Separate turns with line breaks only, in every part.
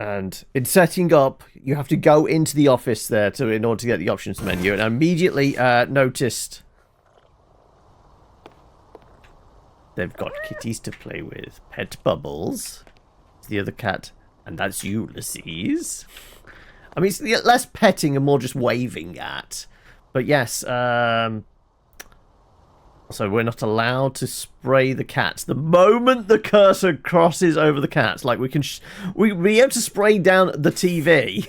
And in setting up, you have to go into the office there in order to get the options menu. And I immediately noticed they've got kitties to play with. Pet Bubbles. The other cat. And that's Ulysses. I mean, it's less petting and more just waving at. But yes, so we're not allowed to spray the cats. The moment the cursor crosses over the cats, like we can, we be able to spray down the TV,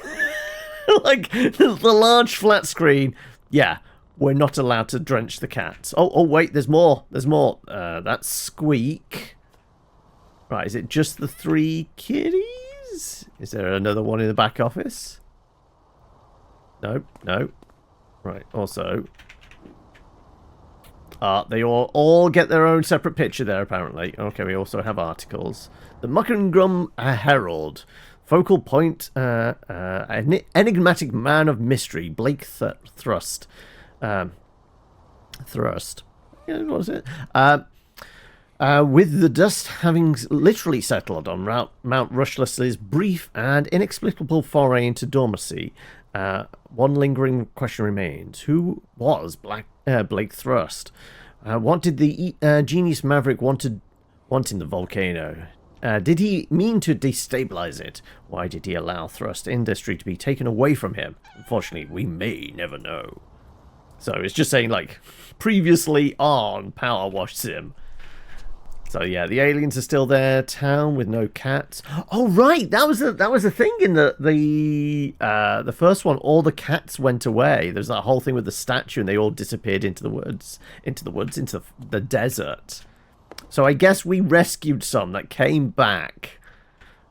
like the large flat screen. Yeah, we're not allowed to drench the cats. Oh wait, there's more. There's more. That's Squeak. Right, is it just the 3 kitties? Is there another one in the back office? No, no. Right, also. They all get their own separate picture there, apparently. Okay, we also have articles. The Muckingum Herald. Focal point, an enigmatic man of mystery, Blake Thrust. Thrust. Yeah, what was it? With the dust having literally settled on Mount Rushless's brief and inexplicable foray into dormancy, one lingering question remains. Who was Blake Thrust? What did the genius maverick want in the volcano? Did he mean to destabilize it? Why did he allow Thrust industry to be taken away from him? Unfortunately, we may never know. So it's just saying, like, previously on PowerWash Sim. So yeah, the aliens are still there. Town with no cats. Oh right, that was a thing in the first one. All the cats went away. There's that whole thing with the statue, and they all disappeared into the desert. So I guess we rescued some that came back.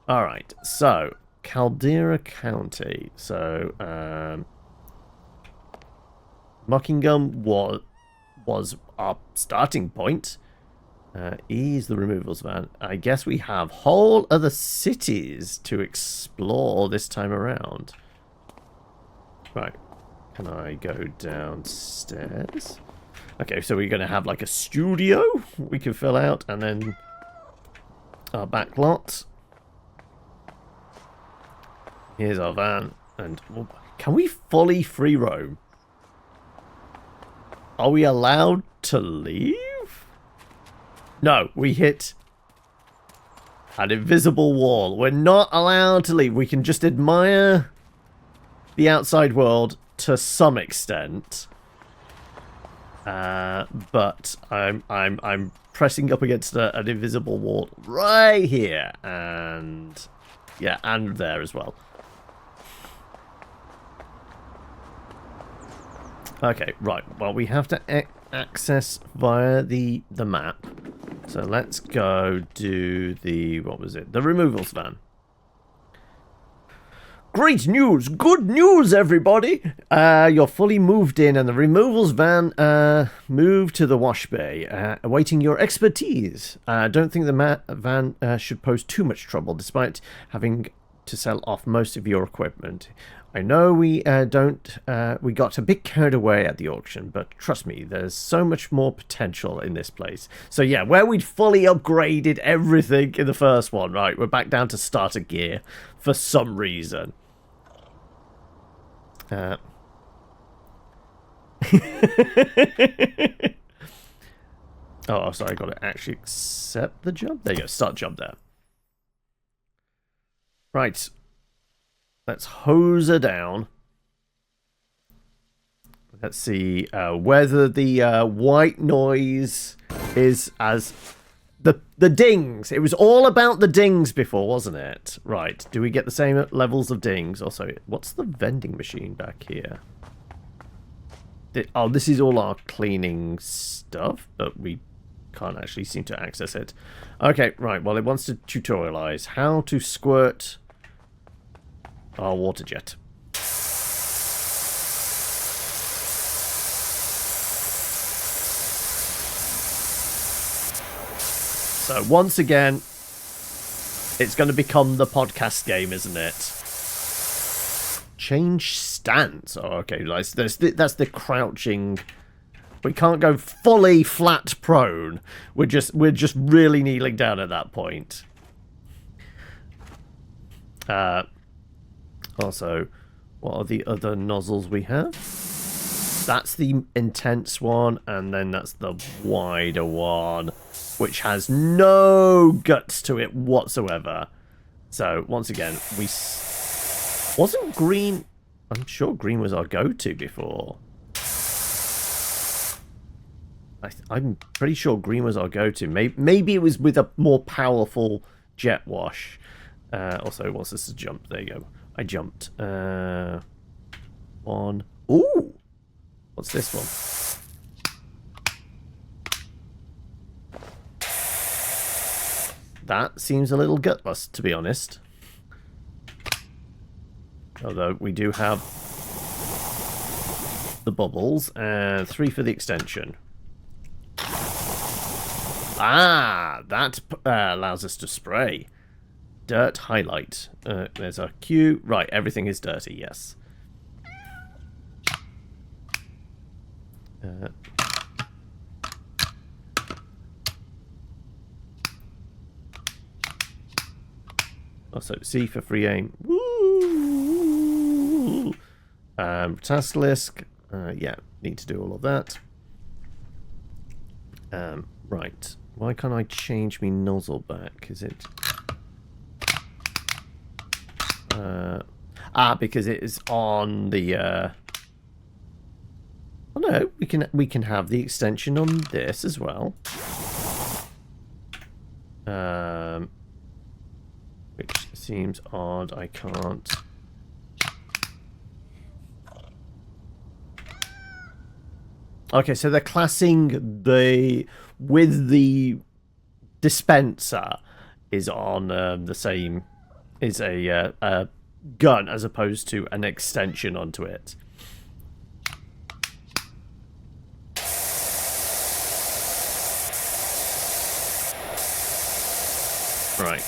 All right, so Caldera County. So Muckingum was our starting point. Ease the removals van. I guess we have whole other cities to explore this time around. Right. Can I go downstairs? Okay, so we're going to have like a studio we can fill out, and then our back lot. Here's our van. And can we fully free roam? Are we allowed to leave? No, we hit an invisible wall. We're not allowed to leave. We can just admire the outside world to some extent. But I'm pressing up against an invisible wall right here, and yeah, and there as well. Okay, right. Well, we have to access via the map. So let's go do the, what was it? The removals van. Great news! Good news, everybody! You're fully moved in, and the removals van moved to the wash bay, awaiting your expertise. Don't think the van should pose too much trouble, despite having to sell off most of your equipment. I know we got a bit carried away at the auction, but trust me, there's so much more potential in this place. So yeah, where we'd fully upgraded everything in the first one, right, we're back down to starter gear for some reason. Oh, sorry, I got to actually accept the job. There you go, start job there. Right. Let's hose her down. Let's see whether the white noise is as... The dings. It was all about the dings before, wasn't it? Right. Do we get the same levels of dings? Also, what's the vending machine back here? Oh, this is all our cleaning stuff, but we can't actually seem to access it. Okay, right. Well, it wants to tutorialize how to squirt our water jet. So once again, it's going to become the podcast game, isn't it? Change stance. Oh, okay. That's the crouching. We can't go fully flat prone. We're just really kneeling down at that point. Also, what are the other nozzles we have? That's the intense one, and then that's the wider one, which has no guts to it whatsoever. So, once again, wasn't green... I'm sure green was our go-to before. I'm pretty sure green was our go-to. Maybe it was with a more powerful jet wash. Also, what's this to jump? There you go. I jumped. One. Ooh! What's this one? That seems a little gutless, to be honest. Although we do have the bubbles, and 3 for the extension. Ah, that allows us to spray. Dirt highlight. There's our cue. Right, everything is dirty, yes. Also, C for free aim. Woo! Taslisk. Yeah, need to do all of that. Right. Why can't I change me nozzle back? Is it... because it is on the... Oh no, we can have the extension on this as well. Which seems odd. I can't... Okay, so they're classing the... with the dispenser is on the same... is a gun as opposed to an extension onto it. Right.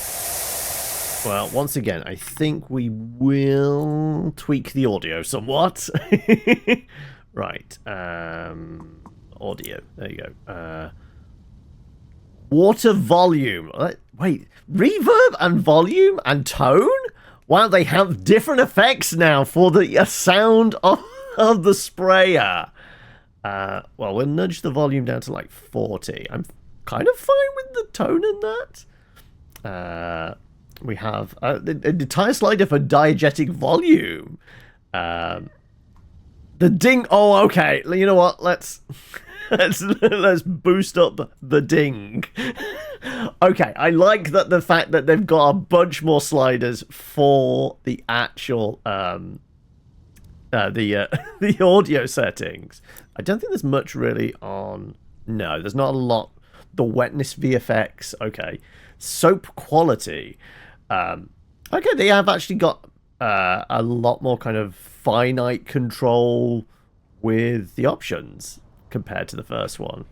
Well, once again, I think we will tweak the audio somewhat. Right. Audio. There you go. Water volume. Wait. Reverb and volume and tone? Wow, they have different effects now for the sound of the sprayer. Well, we'll nudge the volume down to like 40. I'm kind of fine with the tone in that. We have an entire slider for diegetic volume. The ding. Oh, okay. You know what? Let's boost up the ding. Okay, I like that the fact that they've got a bunch more sliders for the actual the audio settings. I don't think there's much really on. No, there's not a lot. The wetness VFX. Okay, soap quality. Okay, they have actually got a lot more kind of finite control with the options compared to the first one.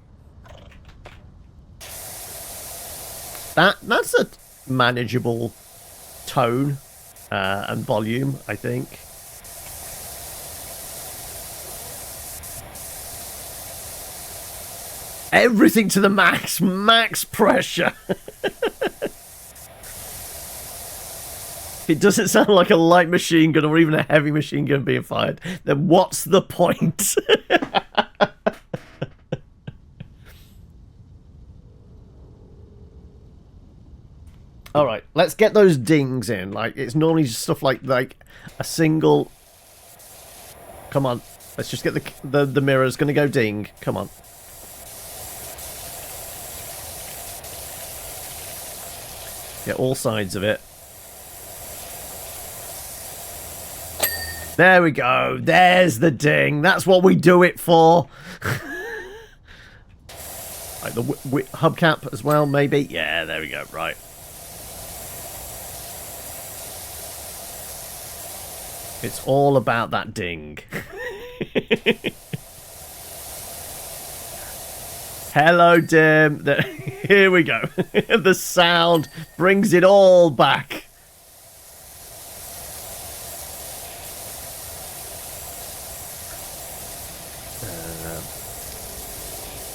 That's a manageable tone and volume, I think. Everything to the max pressure. It doesn't sound like a light machine gun or even a heavy machine gun being fired. Then what's the point? All right, let's get those dings in. Like, it's normally just stuff like a single. Come on, let's just get the mirror's gonna go ding. Come on. Get all sides of it. There we go. There's the ding. That's what we do it for. Like the hubcap as well, maybe. Yeah, there we go. Right. It's all about that ding. Hello, Dim. Here we go. The sound brings it all back.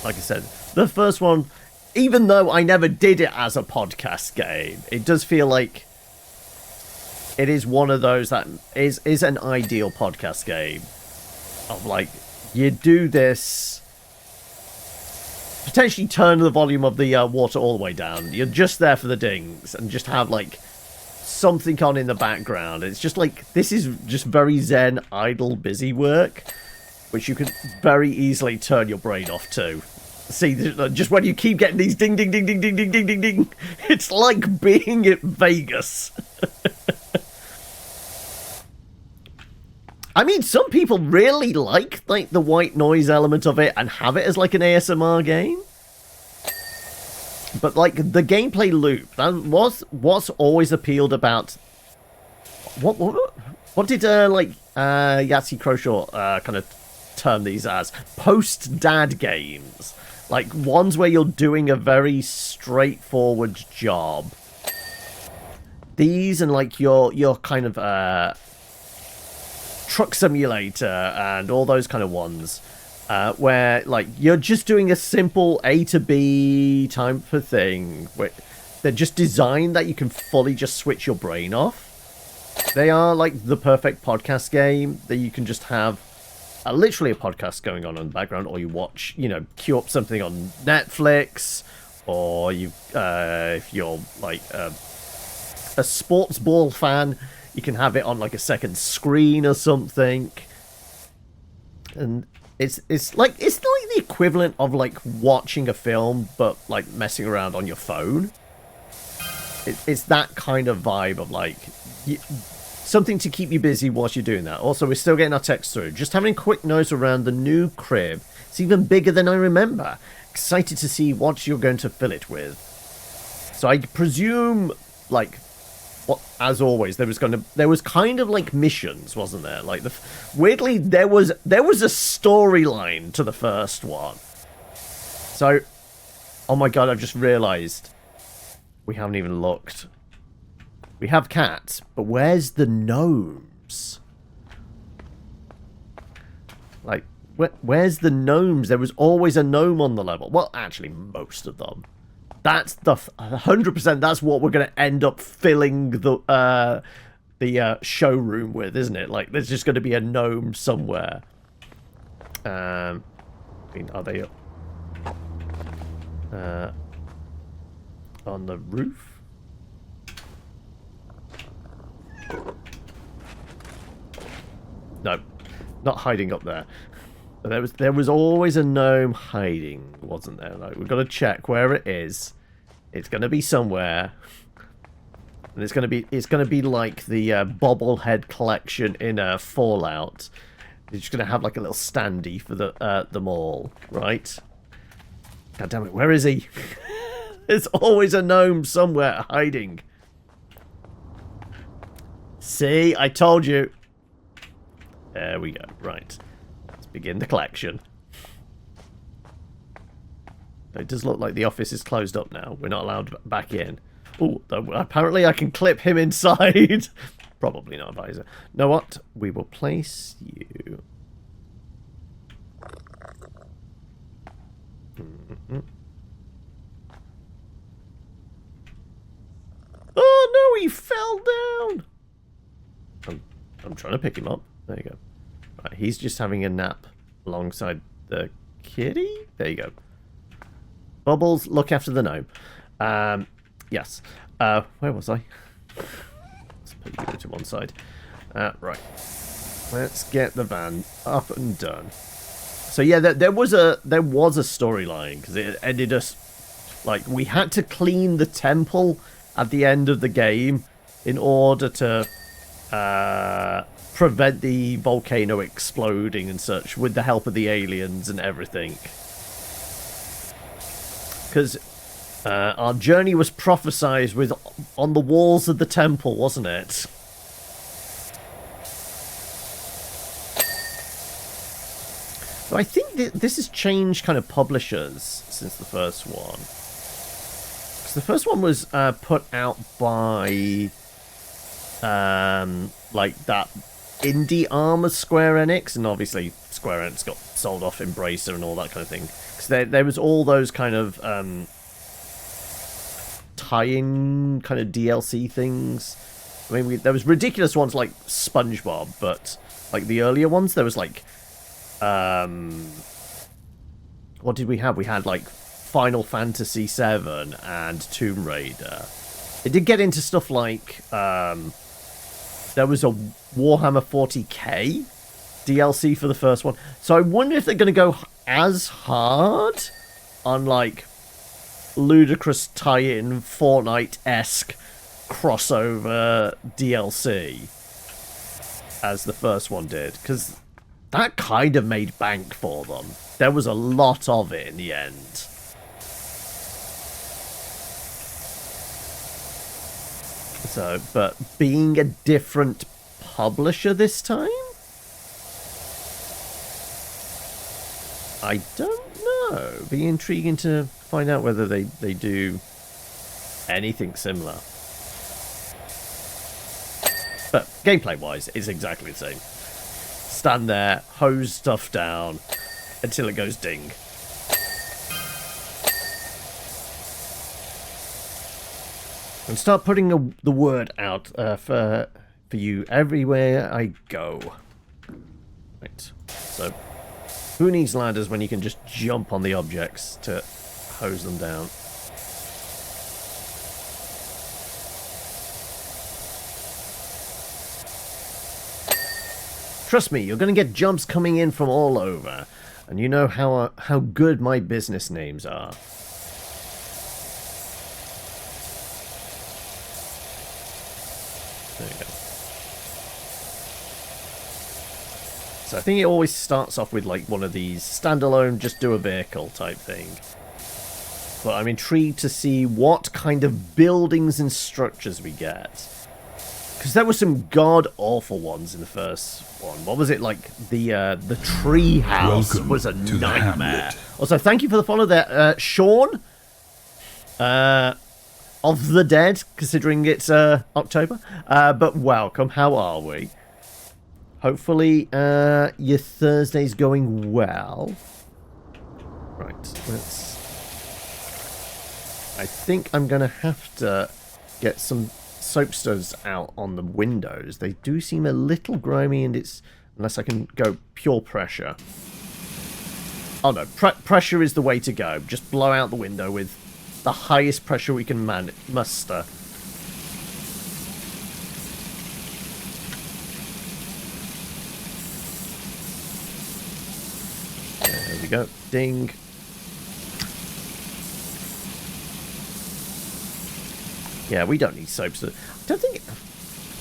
Like I said, the first one, even though I never did it as a podcast game, it does feel like it is one of those that is an ideal podcast game. Of like, you do this, potentially turn the volume of the water all the way down. You're just there for the dings and just have like something on in the background. It's just like, this is just very zen, idle, busy work, which you can very easily turn your brain off to. See, just when you keep getting these ding, ding, ding, ding, ding, ding, ding, ding, ding, it's like being at Vegas. I mean, some people really like the white noise element of it and have it as like an ASMR game. But like the gameplay loop, that was what's always appealed about. What did Yahtzee Croshaw kind of term these as? Post-dad games. Like ones where you're doing a very straightforward job. These and like your kind of truck simulator and all those kind of ones, where like you're just doing a simple A to B type of thing. Where they're just designed that you can fully just switch your brain off. They are like the perfect podcast game that you can just have. Literally a podcast going on in the background, or you watch, queue up something on Netflix, or you, if you're like a sports ball fan, you can have it on like a second screen or something. And it's like the equivalent of like watching a film, but like messing around on your phone. It's that kind of vibe of like. Something to keep you busy whilst you're doing that. Also, we're still getting our text through. Just having a quick note around the new crib. It's even bigger than I remember. Excited to see what you're going to fill it with. So I presume, like, as always, there was kind of like missions, wasn't there? Like weirdly, there was a storyline to the first one. So, oh my god, I've just realised we haven't even looked. We have cats, but where's the gnomes? Like, where's the gnomes? There was always a gnome on the level. Well, actually, most of them. That's 100%. That's what we're going to end up filling the showroom with, isn't it? Like, there's just going to be a gnome somewhere. I mean, are they on the roof? No, not hiding up there. There was always a gnome hiding, wasn't there? Like, we've got to check where it is. It's going to be somewhere, and it's going to be like the bobblehead collection in Fallout. You're just going to have like a little standee for the mall, right? God damn it! Where is he? There's always a gnome somewhere hiding. See, I told you. There we go. Right. Let's begin the collection. It does look like the office is closed up now. We're not allowed back in. Oh, apparently I can clip him inside. Probably not, advisor. Know what? We will place you. Oh no, he fell down. I'm trying to pick him up. There you go. Right, he's just having a nap alongside the kitty. There you go. Bubbles, look after the gnome. Yes. Where was I? Let's put you to one side. Right. Let's get the van up and done. So yeah, there was a storyline, because it ended us like we had to clean the temple at the end of the game in order to prevent the volcano exploding and such, with the help of the aliens and everything. Because our journey was prophesized on the walls of the temple, wasn't it? So I think this has changed kind of publishers since the first one. Because the first one was put out by like that indie arm of Square Enix, and obviously Square Enix got sold off Embracer and all that kind of thing. Because there was all those kind of tie-in kind of DLC things I mean, there was ridiculous ones like SpongeBob, but like the earlier ones, there was like, what did we have? We had like Final Fantasy VII and Tomb Raider. It did get into stuff like, there was a Warhammer 40k DLC for the first one. So I wonder if they're going to go as hard on like ludicrous tie-in Fortnite-esque crossover DLC as the first one did, because that kind of made bank for them. There was a lot of it in the end. So, but being a different publisher this time? I don't know. Be intriguing to find out whether they do anything similar. But gameplay-wise, it's exactly the same. Stand there, hose stuff down until it goes ding. And start putting the word out for you everywhere I go. Right. So, who needs ladders when you can just jump on the objects to hose them down? Trust me, you're going to get jumps coming in from all over. And you know how good my business names are. There you go. So I think it always starts off with like one of these standalone, just do a vehicle type thing. But I'm intrigued to see what kind of buildings and structures we get. Because there were some god-awful ones in the first one. What was it like? The tree house was a nightmare. Also, thank you for the follow there, Sean. Of the Dead, considering it's October. But welcome, how are we? Hopefully your Thursday's going well. Right, let's... I think I'm going to have to get some soapstones out on the windows. They do seem a little grimy, and it's... Unless I can go pure pressure. Oh no, pressure is the way to go. Just blow out the window with the highest pressure we can muster. There we go. Ding. Yeah, we don't need soap suds.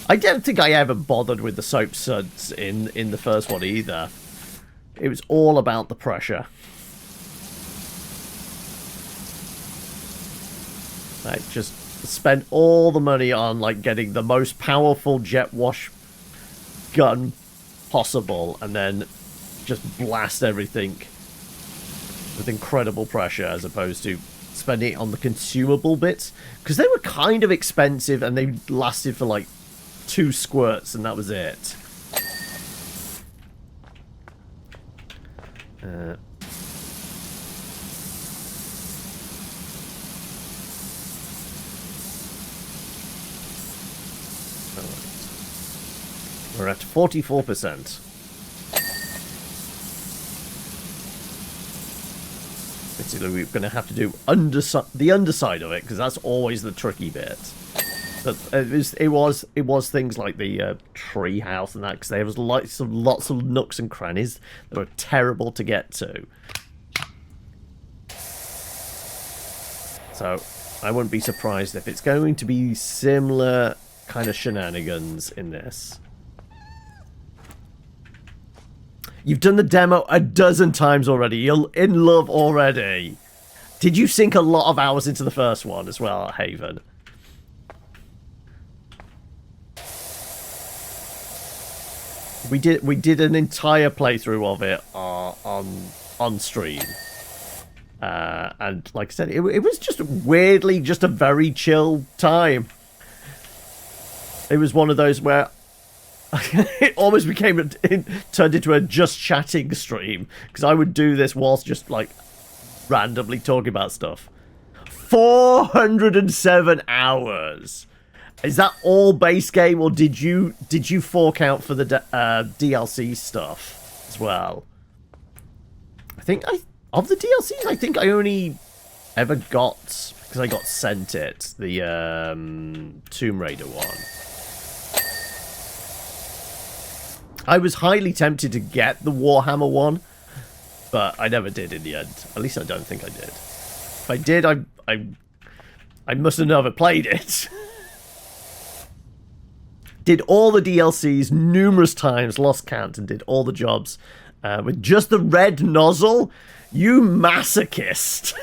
I don't think I ever bothered with the soap suds in the first one either. It was all about the pressure. I just spent all the money on like getting the most powerful jet wash gun possible, and then just blast everything with incredible pressure, as opposed to spending it on the consumable bits, because they were kind of expensive and they lasted for like 2 squirts and that was it. We're at 44%. Basically, we're going to have to do the underside of it, because that's always the tricky bit. But it was things like the tree house and that, because there was lots of nooks and crannies that were terrible to get to. So I wouldn't be surprised if it's going to be similar kind of shenanigans in this. You've done the demo a dozen times already. You're in love already. Did you sink a lot of hours into the first one as well, Haven? We did an entire playthrough of it on stream. And like I said, it was just weirdly just a very chill time. It was one of those where it almost turned into a just chatting stream, because I would do this whilst just like randomly talking about stuff. 407 hours, Is that all base game, or did you fork out for the DLC stuff as well? I think of the DLCs, I think I only ever got, because I got sent it, the Tomb Raider one. I was highly tempted to get the Warhammer one, but I never did in the end. At least I don't think I did. If I did, I must have never played it. Did all the DLCs numerous times, lost count, and did all the jobs with just the red nozzle. You masochist.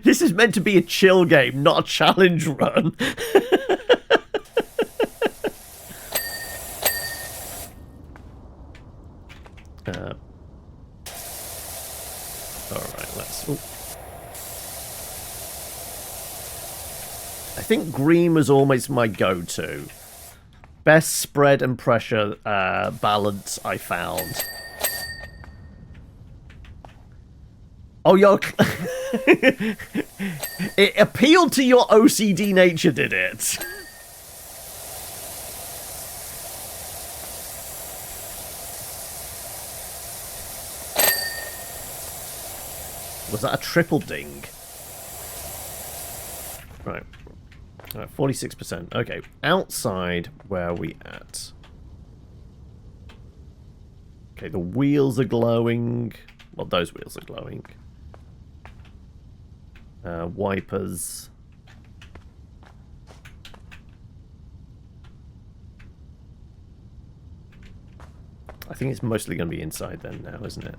This is meant to be a chill game, not a challenge run. Alright, let's... Ooh. I think green was always my go-to. Best spread and pressure balance I found. Oh, you're... It appealed to your OCD nature, did it? Was that a triple ding? Right. 46%. Okay. Outside, where are we at? Okay, the wheels are glowing. Well, those wheels are glowing. Wipers. I think it's mostly going to be inside then now, isn't it?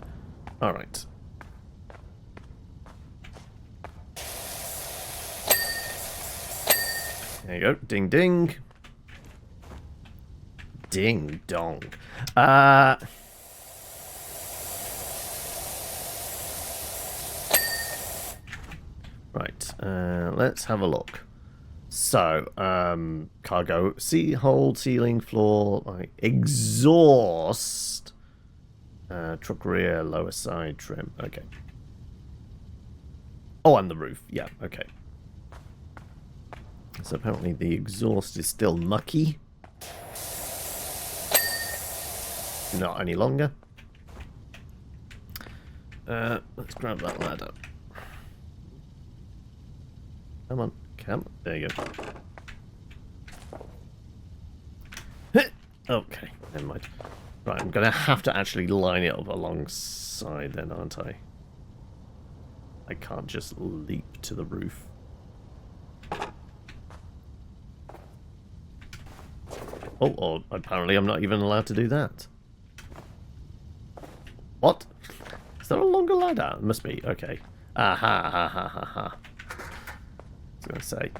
Alright. There you go. Ding ding. Ding dong. Right. Let's have a look. So, cargo, hold, ceiling, floor, like exhaust, truck rear, lower side trim. Okay. Oh, and the roof. Yeah. Okay. So apparently the exhaust is still mucky. Not any longer. Let's grab that ladder. Come on, come. There you go. Okay, never mind. Right, I'm going to have to actually line it up alongside then, aren't I? I can't just leap to the roof. Oh, apparently I'm not even allowed to do that. What? Is there a longer ladder? It must be. Okay. Aha, ha, ha, ha, ha. I was going to say.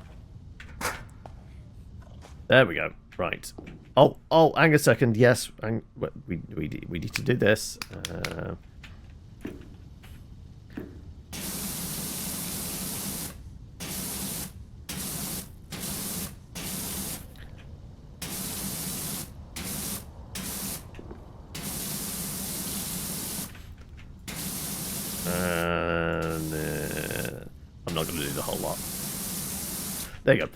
There we go. Right. Oh, hang a second. Yes, we need to do this. I'm not going to do the whole lot. There you go.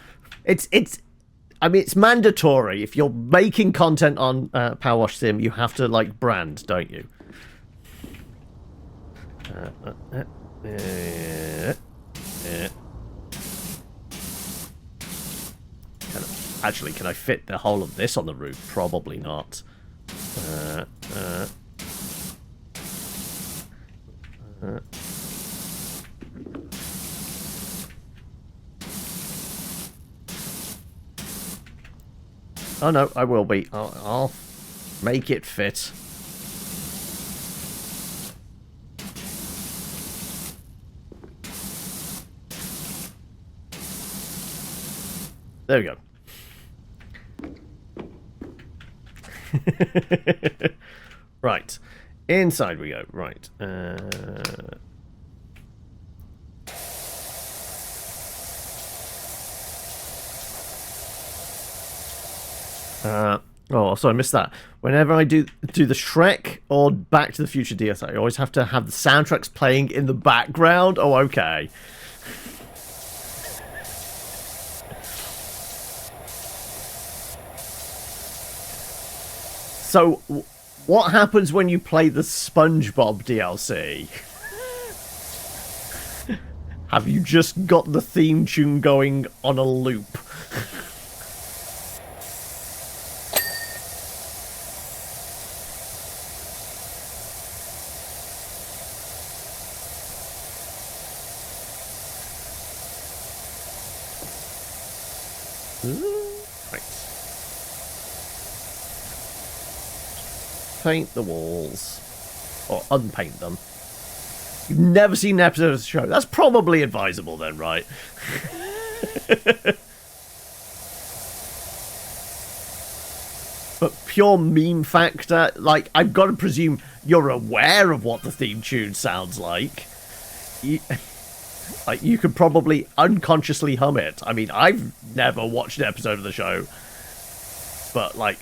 I mean, it's mandatory. If you're making content on PowerWash Sim, you have to, like, brand, don't you? Actually, can I fit the whole of this on the roof? Probably not. Oh no, I will be. I'll make it fit. There we go. Right. Inside we go. Right. Oh, so I missed that. Whenever I do the Shrek or Back to the Future DLC, I always have to have the soundtracks playing in the background. Oh, okay. So, what happens when you play the SpongeBob DLC? Have you just got the theme tune going on a loop? Right. Paint the walls. Or unpaint them. You've never seen an episode of the show. That's probably advisable then, right? But pure meme factor, like, I've got to presume you're aware of what the theme tune sounds like. Like, you could probably unconsciously hum it. I mean, I've never watched an episode of the show. But, like,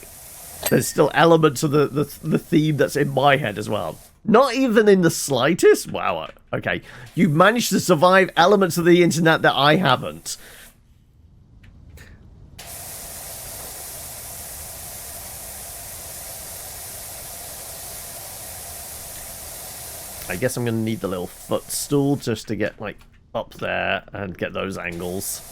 there's still elements of the theme that's in my head as well. Not even in the slightest? Wow. Okay. You've managed to survive elements of the internet that I haven't. I guess I'm going to need the little footstool just to get, like, up there and get those angles.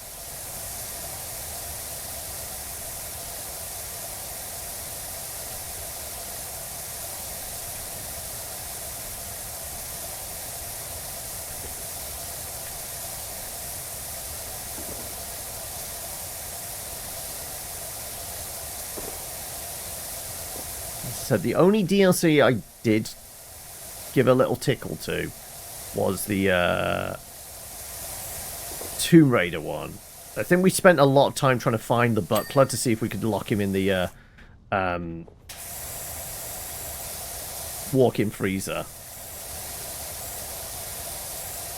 So the only DLC I did give a little tickle to was the Tomb Raider one. I think we spent a lot of time trying to find the butler to see if we could lock him in the walk-in freezer.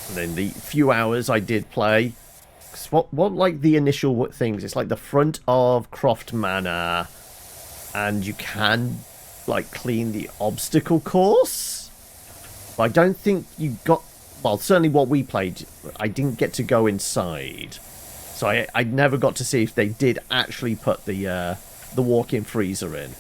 And then the few hours I did play, what like the initial things? It's like the front of Croft Manor, and you can like clean the obstacle course. But I don't think you got, well, certainly what we played, I didn't get to go inside. So I never got to see if they did actually put the walk-in freezer in.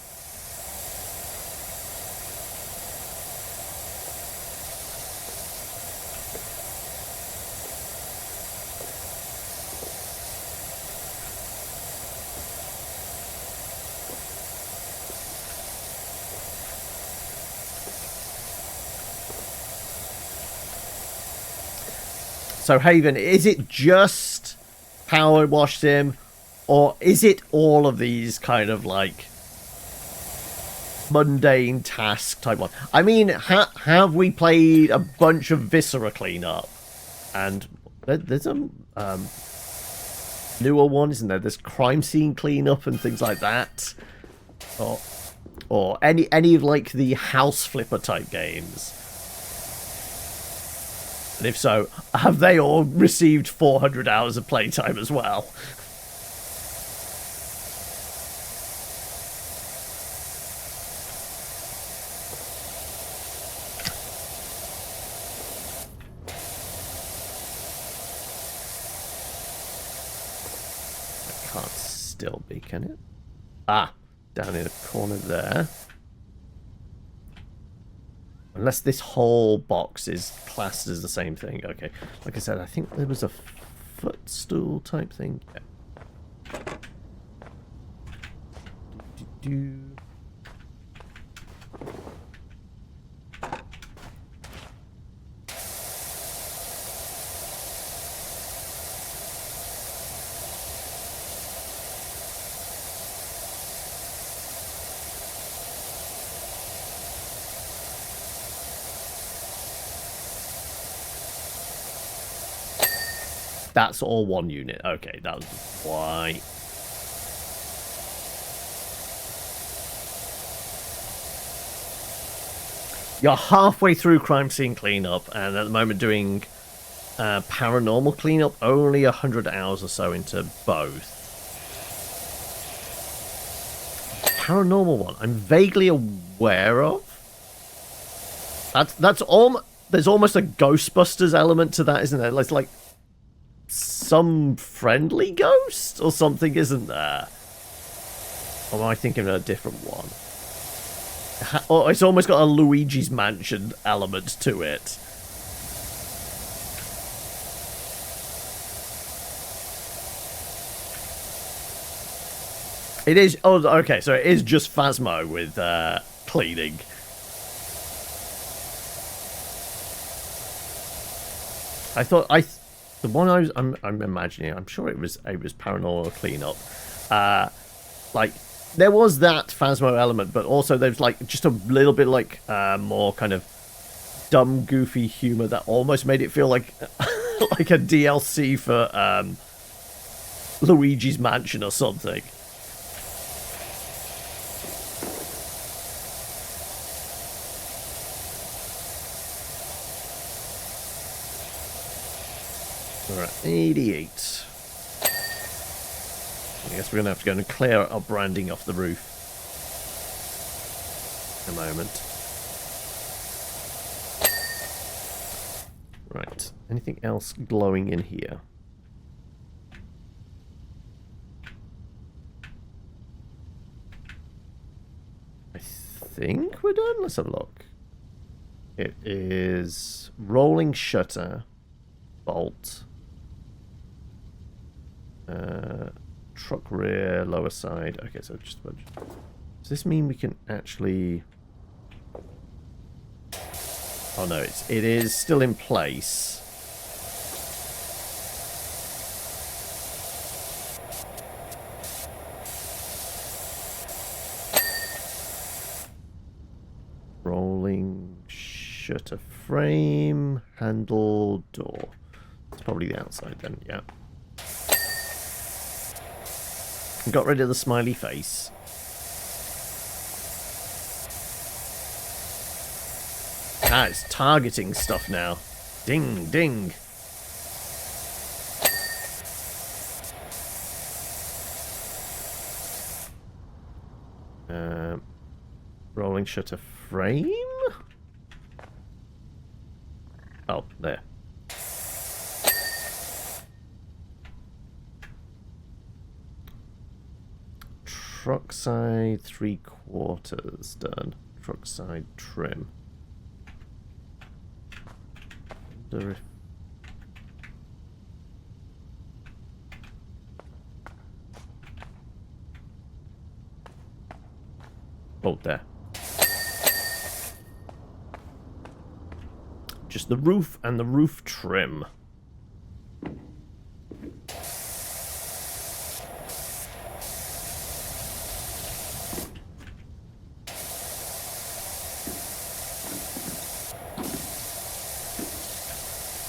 So, Haven, is it just PowerWash Sim, or is it all of these kind of, like, mundane task type one? I mean, have we played a bunch of Viscera cleanup? And there's a newer one, isn't there? There's crime scene cleanup and things like that. Or any of, like, the house flipper type games. And if so, have they all received 400 hours of playtime as well? It can't still be, can it? Ah, down in the corner there. Unless this whole box is classed as the same thing. Okay. Like I said, I think there was a footstool type thing. Yeah. That's all one unit. Okay, that was why. You're halfway through crime scene cleanup, and at the moment doing paranormal cleanup, only 100 hours or so into both. Paranormal one, I'm vaguely aware of. That's all. There's almost a Ghostbusters element to that, isn't there? It's like some friendly ghost or something, isn't there? Or am I thinking of a different one? Oh, it's almost got a Luigi's Mansion element to it. It is... Oh, okay, so it is just Phasmo with cleaning. I thought... The one I'm imagining, I'm sure it was Paranormal Cleanup. Like, there was that Phasmo element, but also there's, like, just a little bit, like, more kind of dumb, goofy humor that almost made it feel like, like a DLC for Luigi's Mansion or something. Alright, 88. I guess we're going to have to go and clear our branding off the roof. In a moment. Right, anything else glowing in here? I think we're done. Let's have a look. It is rolling shutter, bolt, truck rear, lower side. Okay, so just a bunch. Does this mean we can actually... Oh no, it is still in place. Rolling shutter frame, handle, door. It's probably the outside then, yeah. Got rid of the smiley face. Ah, it's targeting stuff now. Ding, ding. Rolling shutter frame? Oh, there. Truck side 3/4 done. Truck side trim. Wonder if... Oh, there. Just the roof and the roof trim.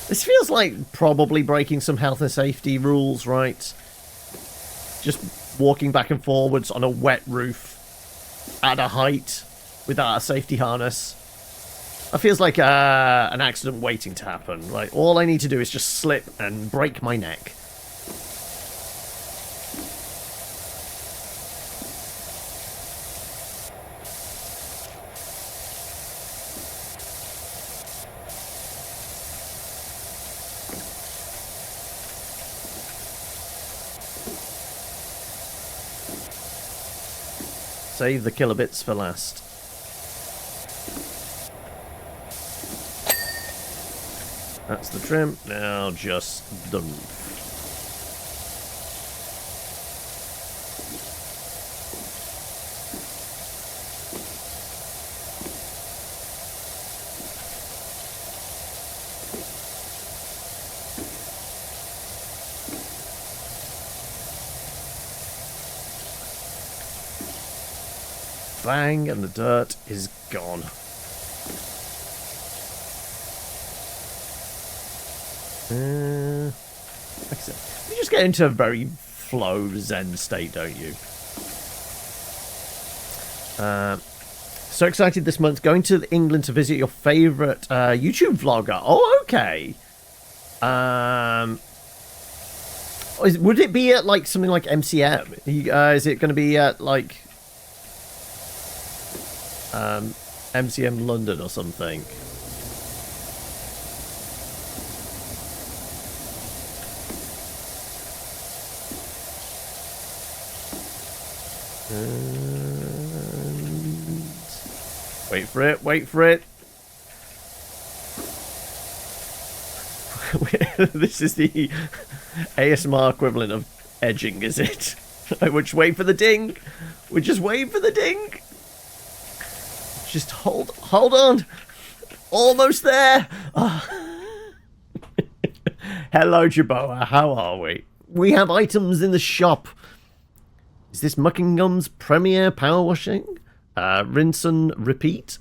This feels like probably breaking some health and safety rules, right? Just walking back and forwards on a wet roof at a height without a safety harness. That feels like an accident waiting to happen. Like, all I need to do is just slip and break my neck. Save the killer bits for last. That's the trim. Now just the roof. Bang, and the dirt is gone. Like I said, you just get into a very flow zen state, don't you? So excited this month, going to England to visit your favourite YouTube vlogger. Oh, okay. Would it be at like something like MCM? Is it going to be at like MCM London or something? And Wait for it, wait for it. This is the ASMR equivalent of edging, is it? We're just waiting for the ding. We're just waiting for the ding. Just hold on. Almost there. Oh. Hello, Jaboa. How are we? We have items in the shop. Is this Muckingham's Premier Power Washing? Rinse and repeat.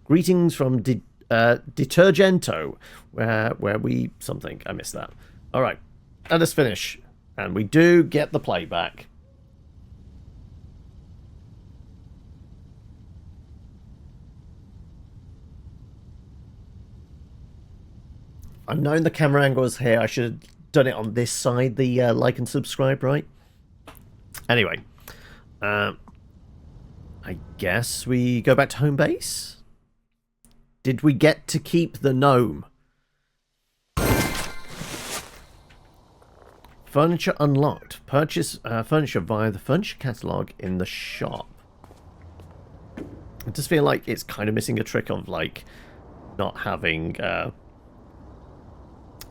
Greetings from Detergento. Where we something. I missed that. All right. Let us finish. And we do get the playback. I've known the camera angle was here. I should have done it on this side, the like and subscribe, right? Anyway, I guess we go back to home base. Did we get to keep the gnome? Furniture unlocked. Purchase furniture via the furniture catalogue in the shop. I just feel like it's kind of missing a trick of, like, not having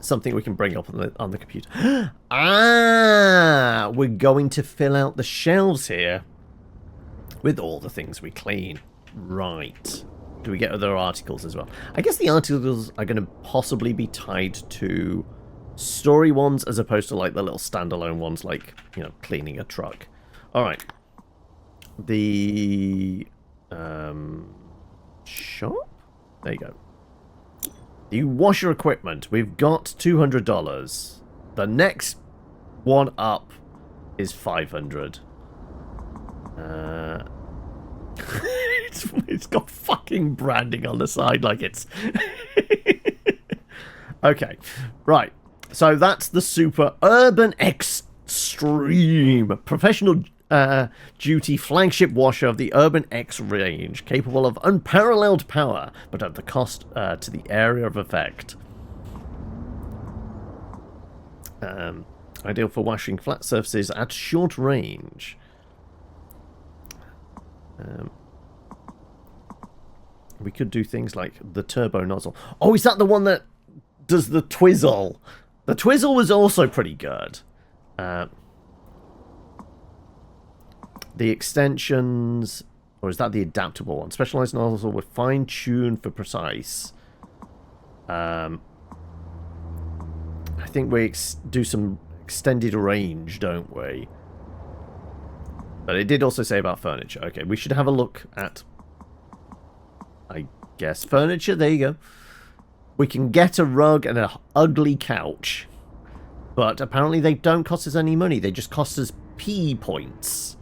something we can bring up on the computer. Ah! We're going to fill out the shelves here with all the things we clean. Right. Do we get other articles as well? I guess the articles are going to possibly be tied to story ones as opposed to like the little standalone ones, like, you know, cleaning a truck. Alright. The shop? There you go. The washer equipment. We've got $200. The next one up is $500. It's got fucking branding on the side like it's... Okay, right. So that's the Super Urban Extreme Professional Duty Flagship Washer of the Urban X range, capable of unparalleled power, but at the cost to the area of effect. Ideal for washing flat surfaces at short range. We could do things like the turbo nozzle. Oh, is that the one that does the twizzle? The twizzle was also pretty good. The extensions, or is that the adaptable one? Specialized nozzle with fine-tuned for precise. I think we do some extended range, don't we? But it did also say about furniture. Okay, we should have a look at, I guess, furniture. There you go. We can get a rug and an ugly couch. But apparently they don't cost us any money. They just cost us P points.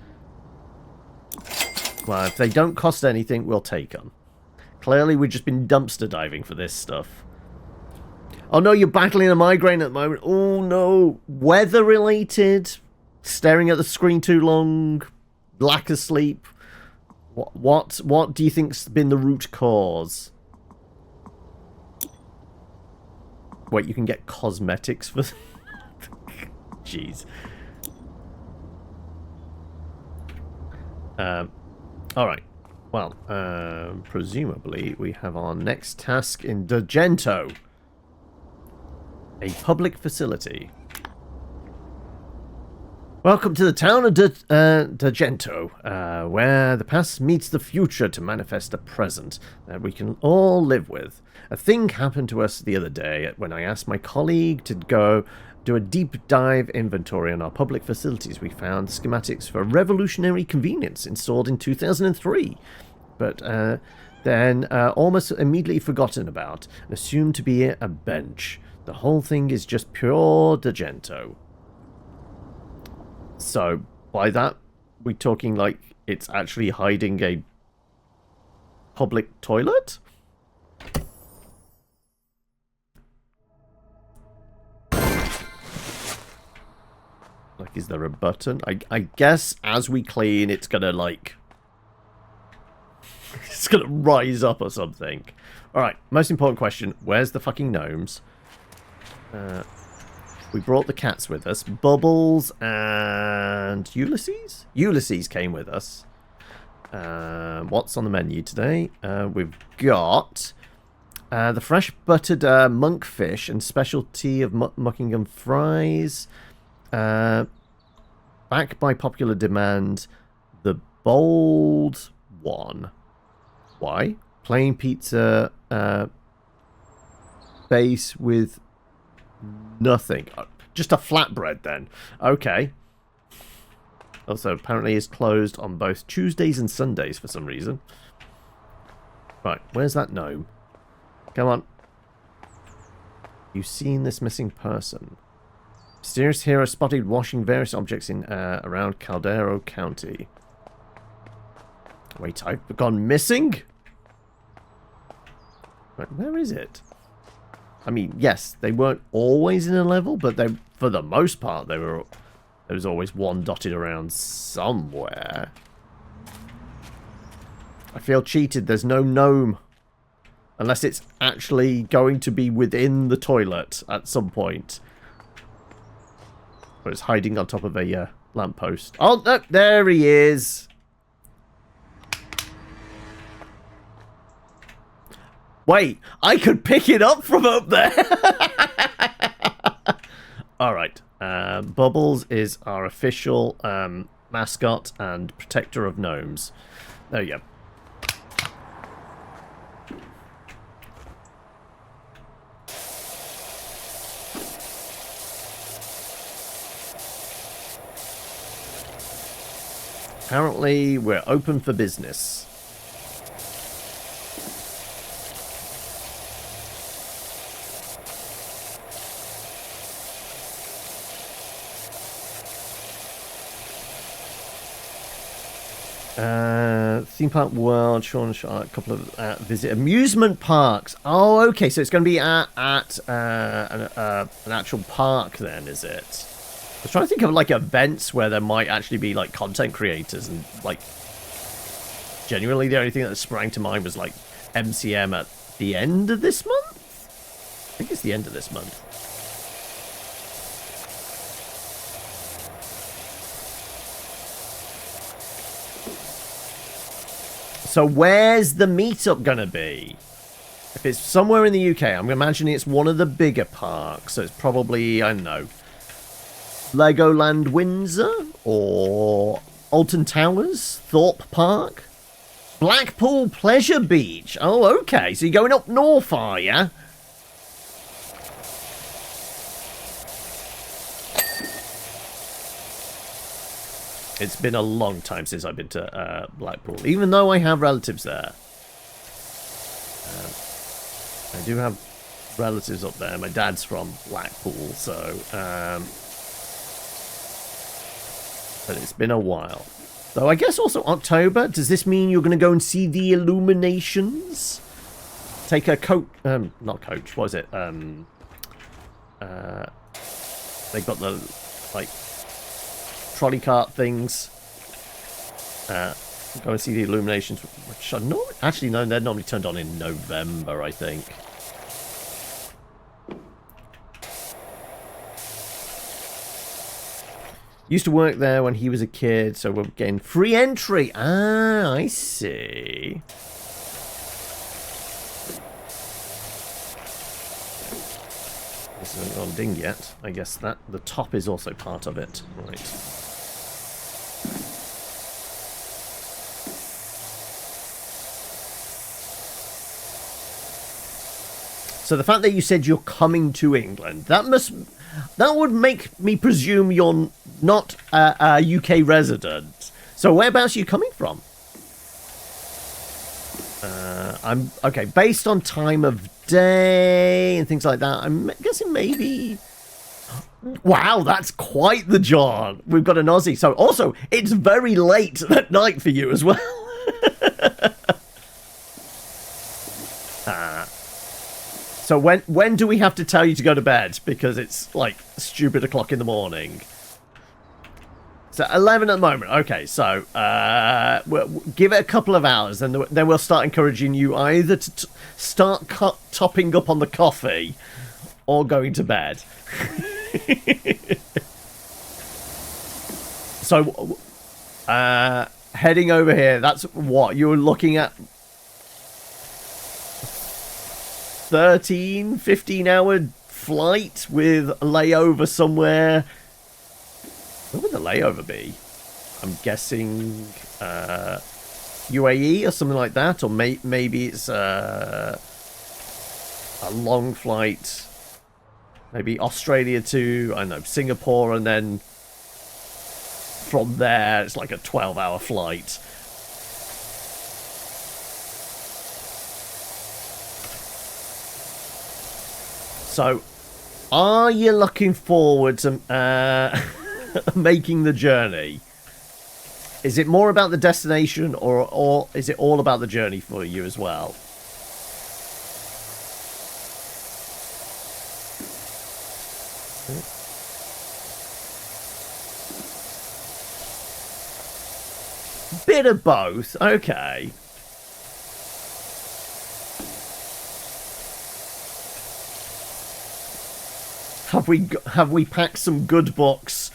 Well, if they don't cost anything, we'll take them. Clearly, we've just been dumpster diving for this stuff. Oh no, you're battling a migraine at the moment. Oh no. Weather-related? Staring at the screen too long? Lack of sleep? What do you think's been the root cause? Wait, you can get cosmetics for... Jeez. Alright. Well, presumably we have our next task in Dogento. A public facility. Welcome to the town of Dogento, where the past meets the future to manifest a present that we can all live with. A thing happened to us the other day when I asked my colleague to go do a deep dive inventory on our public facilities. We found schematics for revolutionary convenience installed in 2003, but then almost immediately forgotten about and assumed to be a bench. The whole thing is just pure Dogento. So, by that, we're talking like it's actually hiding a public toilet? Like, is there a button? I guess as we clean, it's gonna, like... it's gonna rise up or something. Alright, most important question. Where's the fucking gnomes? We brought the cats with us. Bubbles and Ulysses? Ulysses came with us. What's on the menu today? We've got the fresh buttered monkfish and specialty of Muckingham fries. Back by popular demand, the bold one. Why? Plain pizza base with nothing. Just a flatbread then. Okay. Also, apparently is closed on both Tuesdays and Sundays for some reason. Right, where's that gnome? Come on. You've seen this missing person. Mysterious hero spotted washing various objects in around Caldero County. Wait, I've gone missing? Right, where is it? I mean, yes, they weren't always in a level, but they, for the most part, they were. There was always one dotted around somewhere. I feel cheated. There's no gnome. Unless it's actually going to be within the toilet at some point. Or it's hiding on top of a lamppost. Oh, no, there he is. Wait, I could pick it up from up there. Alright. Bubbles is our official mascot and protector of gnomes. There you go. Apparently, we're open for business. Theme park world, Sean Shot, a couple of visit amusement parks. Oh, okay, so it's going to be at an actual park then, is it? I was trying to think of like events where there might actually be like content creators and like genuinely the only thing that sprang to mind was like MCM at the end of this month? I think it's the end of this month. So where's the meetup going to be? If it's somewhere in the UK, I'm imagining it's one of the bigger parks. So it's probably, I don't know, Legoland Windsor or Alton Towers, Thorpe Park, Blackpool Pleasure Beach. Oh, okay. So you're going up north, are you? It's been a long time since I've been to Blackpool, even though I have relatives there. I do have relatives up there. My dad's from Blackpool, so... but it's been a while. So I guess also October. Does this mean you're going to go and see the illuminations? Take a coach... not coach, what is it? They've got the, like... trolley cart things. Go and see the illuminations, which are not actually no, they're normally turned on in November, I think. Used to work there when he was a kid, so we're getting free entry. Ah, I see. This isn't on ding yet. I guess that the top is also part of it. Right. So the fact that you said you're coming to England, that would make me presume you're not a UK resident. So whereabouts are you coming from? I'm okay. Based on time of day and things like that, I'm guessing maybe. Wow, that's quite the John. We've got an Aussie. So also, it's very late at night for you as well. So when do we have to tell you to go to bed? Because it's like stupid o'clock in the morning. So 11 at the moment. Okay, so we'll give it a couple of hours, and then we'll start encouraging you either to start topping up on the coffee or going to bed. So heading over here. That's what you're looking at. 13, 15-hour flight with a layover somewhere. Where would the layover be? I'm guessing UAE or something like that, or maybe it's a long flight, maybe Australia to, I don't know, Singapore, and then from there it's like a 12-hour flight. So, are you looking forward to making the journey? Is it more about the destination, or is it all about the journey for you as well? Bit of both. Okay. Have we packed some good books,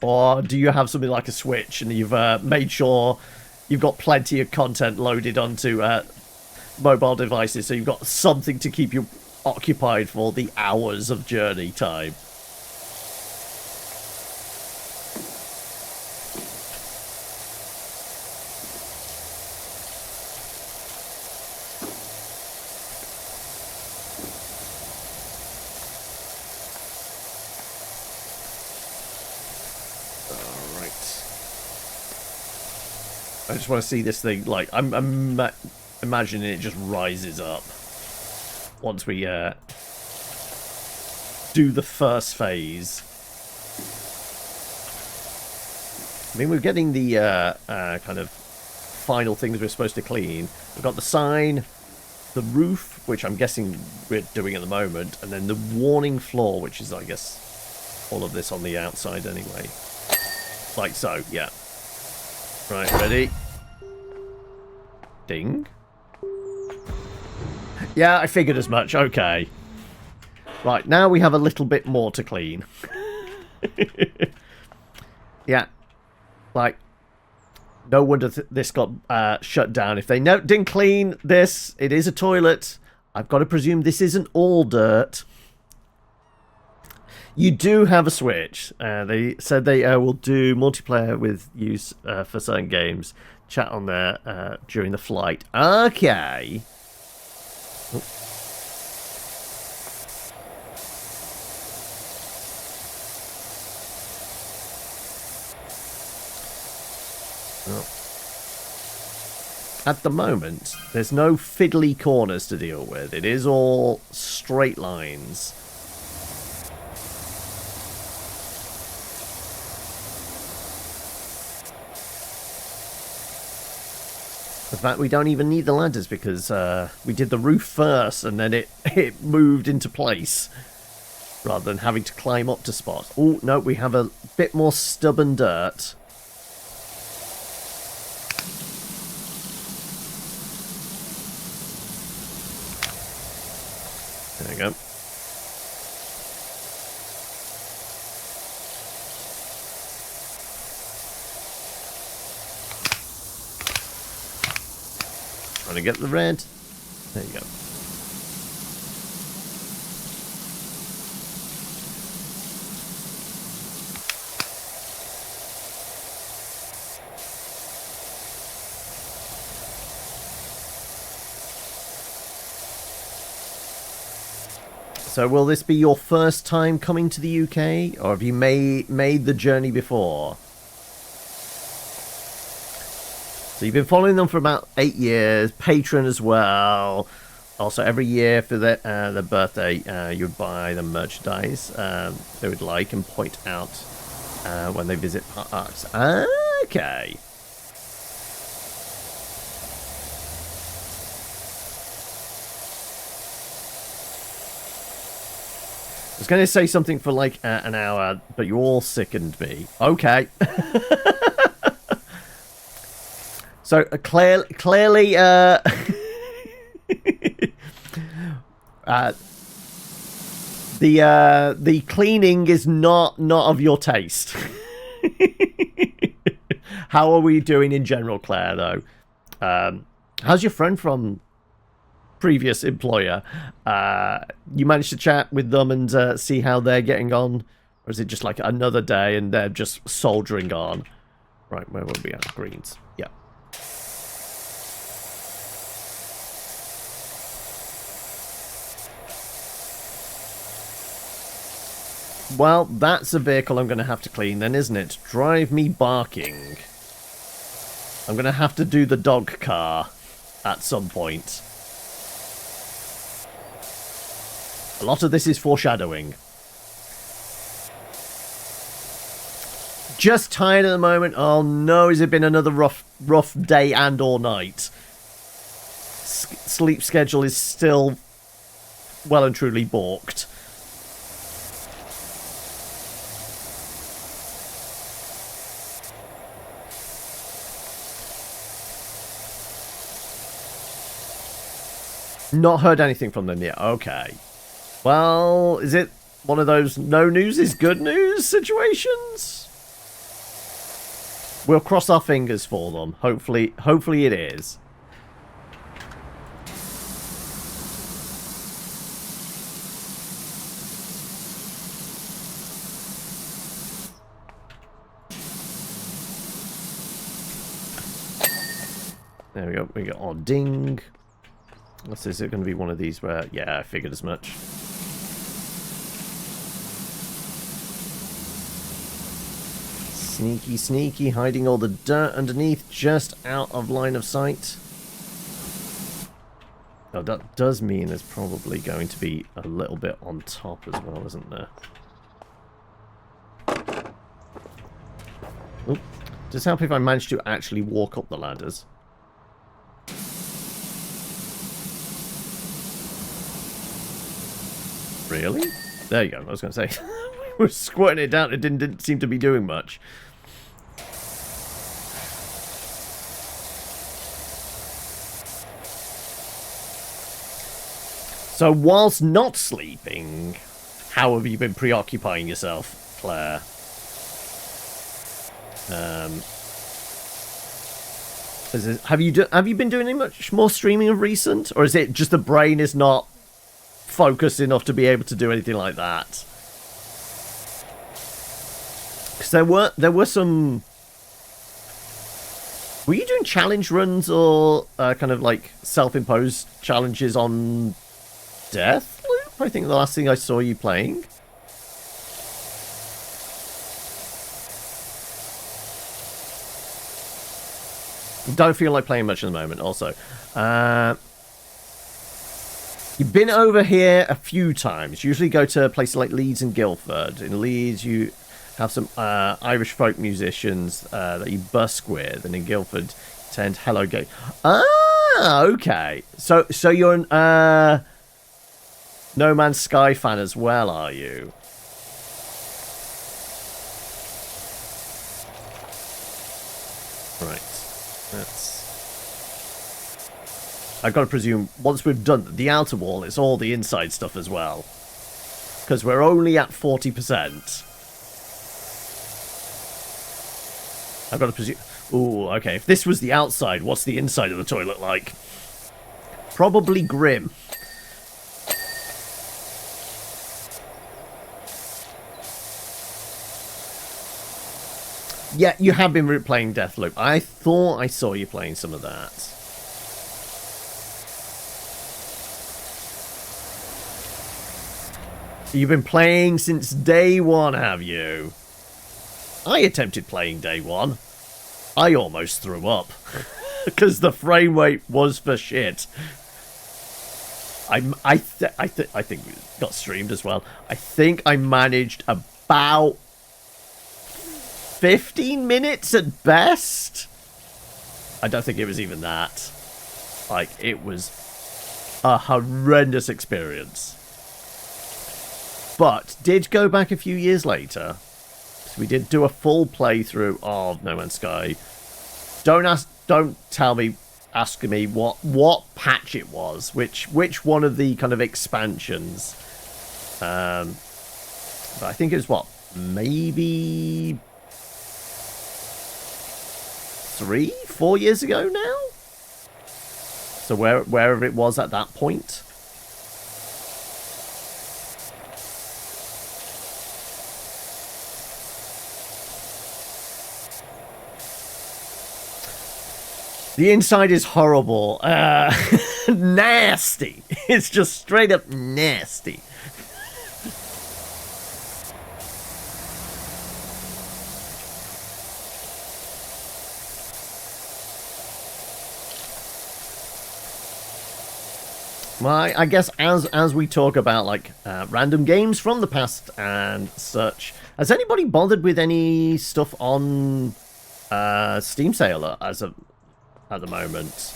or do you have something like a Switch and you've made sure you've got plenty of content loaded onto mobile devices, so you've got something to keep you occupied for the hours of journey time? I just want to see this thing, like, I'm imagining it just rises up once we do the first phase. I mean, we're getting the kind of final things we're supposed to clean. We've got the sign, the roof, which I'm guessing we're doing at the moment, and then the warning floor, which is, I guess, all of this on the outside anyway. Like so, yeah. Right, ready? Ding. Yeah, I figured as much. Okay. Right, now we have a little bit more to clean. Yeah. Like, no wonder this got shut down. If they didn't clean this, it is a toilet. I've got to presume this isn't all dirt. You do have a Switch. They said they will do multiplayer with use for certain games. Chat on there during the flight. Okay. Oh. Oh. At the moment, there's no fiddly corners to deal with. It is all straight lines. In fact, we don't even need the ladders because we did the roof first and then it moved into place rather than having to climb up to spot. Oh, no, we have a bit more stubborn dirt. There we go. Trying to get the red. There you go. So will this be your first time coming to the UK, or have you made the journey before? So you've been following them for about 8 years, patron as well. Also, every year for their birthday, you would buy them merchandise they would like and point out when they visit parks. Okay. I was going to say something for like an hour, but you all sickened me. Okay. So clearly, the cleaning is not of your taste. How are we doing in general, Claire, though? How's your friend from previous employer? You managed to chat with them and see how they're getting on? Or is it just like another day and they're just soldiering on? Right, where would we at? Greens. Yeah. Well, that's a vehicle I'm going to have to clean then, isn't it? Drive me barking. I'm going to have to do the dog car at some point. A lot of this is foreshadowing. Just tired at the moment. Oh no, has it been another rough day and or night? Sleep schedule is still well and truly balked. Not heard anything from them yet. Okay. Well, is it one of those no news is good news situations? We'll cross our fingers for them. Hopefully it is. There we go. We got our ding. Is it going to be one of these where... Yeah, I figured as much. Sneaky, sneaky, hiding all the dirt underneath, just out of line of sight. Oh, that does mean there's probably going to be a little bit on top as well, isn't there? Oop. Does it help if I manage to actually walk up the ladders? Really? There you go, I was going to say. We were squirting it down, it didn't seem to be doing much. So, whilst not sleeping, how have you been preoccupying yourself, Claire? Have you been doing any much more streaming of recent, or is it just the brain is not focused enough to be able to do anything like that? Because there were some. Were you doing challenge runs or kind of like self-imposed challenges on Deathloop? I think the last thing I saw you playing. Don't feel like playing much at the moment. Also, you've been over here a few times. Usually go to places like Leeds and Guildford. In Leeds, you have some Irish folk musicians that you busk with, and in Guildford, you attend Hello Gay. Ah, okay. So you're an No Man's Sky fan as well, are you? Right. I've got to presume once we've done the outer wall, it's all the inside stuff as well. Because we're only at 40%. I've got to presume... Ooh, okay. If this was the outside, what's the inside of the toilet like? Probably grim. Yeah, you have been replaying Deathloop. I thought I saw you playing some of that. You've been playing since day one, have you? I attempted playing day one. I almost threw up. Because the frame rate was for shit. I think we got streamed as well. I think I managed about 15 minutes at best. I don't think it was even that. Like, it was a horrendous experience. But did go back a few years later. So we did do a full playthrough of No Man's Sky. Don't ask me what patch it was, which one of the kind of expansions. But I think it was what, maybe 4 years ago now. So wherever it was at that point. The inside is horrible. Nasty. It's just straight up nasty. Well, I guess as we talk about like random games from the past and such, has anybody bothered with any stuff on Steam sale at the moment?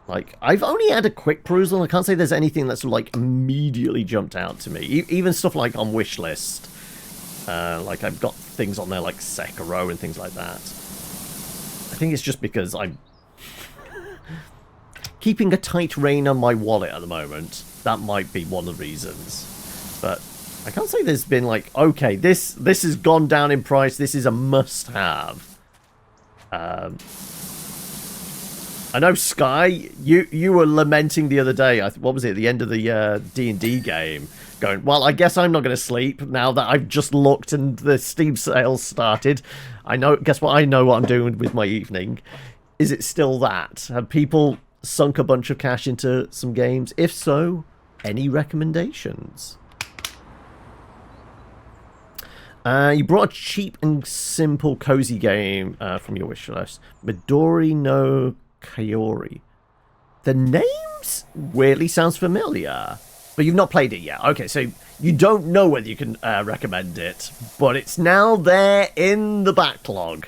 Like, I've only had a quick perusal. I can't say there's anything that's like immediately jumped out to me. Even stuff like on Wishlist. Like, I've got things on there like Sekiro and things like that. I think it's just because I'm keeping a tight rein on my wallet at the moment. That might be one of the reasons. But I can't say there's been like, okay, this has gone down in price. This is a must-have. I know Sky, you were lamenting the other day. What was it? At the end of the D&D game, going, well, I guess I'm not going to sleep now that I've just looked and the Steam sales started. I know. Guess what? I know what I'm doing with my evening. Is it still that? Have people sunk a bunch of cash into some games? If so, any recommendations? You brought a cheap and simple cozy game from your wish list. Midori no Kaori. The names weirdly sounds familiar, but you've not played it yet. Okay, so you don't know whether you can recommend it, but it's now there in the backlog.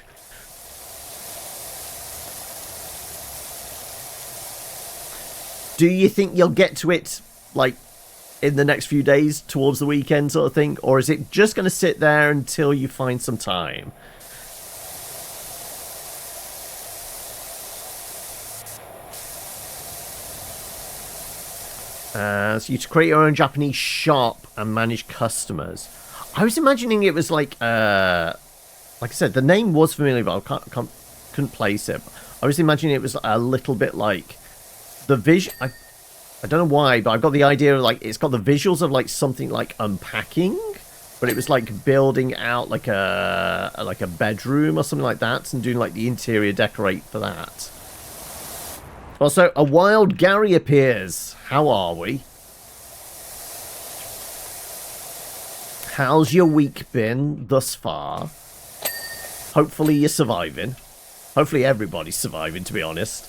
Do you think you'll get to it, like, in the next few days, towards the weekend sort of thing? Or is it just going to sit there until you find some time? So you to create your own Japanese shop and manage customers. I was imagining it was like I said, the name was familiar, but I couldn't place it. I was imagining it was a little bit like the vision. I don't know why, but I've got the idea of like it's got the visuals of like something like unpacking, but it was like building out like a bedroom or something like that, and doing like the interior decorate for that. Also, a wild Gary appears. How are we? How's your week been thus far? Hopefully you're surviving. Hopefully everybody's surviving, to be honest.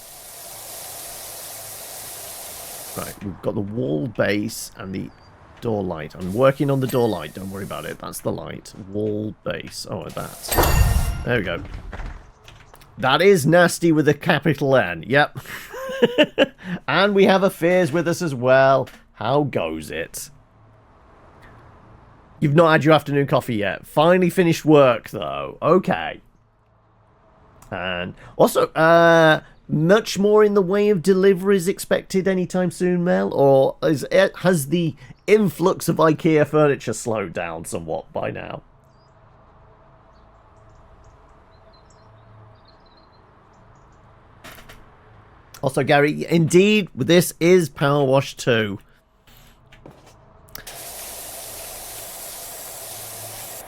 Right, we've got the wall base and the door light. I'm working on the door light. Don't worry about it. That's the light. Wall base. Oh, that. There we go. That is nasty with a capital N. Yep. And we have a Fears with us as well. How goes it? You've not had your afternoon coffee yet. Finally finished work, though. Okay. And also, much more in the way of deliveries expected anytime soon, Mel? Or has the influx of IKEA furniture slowed down somewhat by now? Also, Gary, indeed, this is PowerWash 2.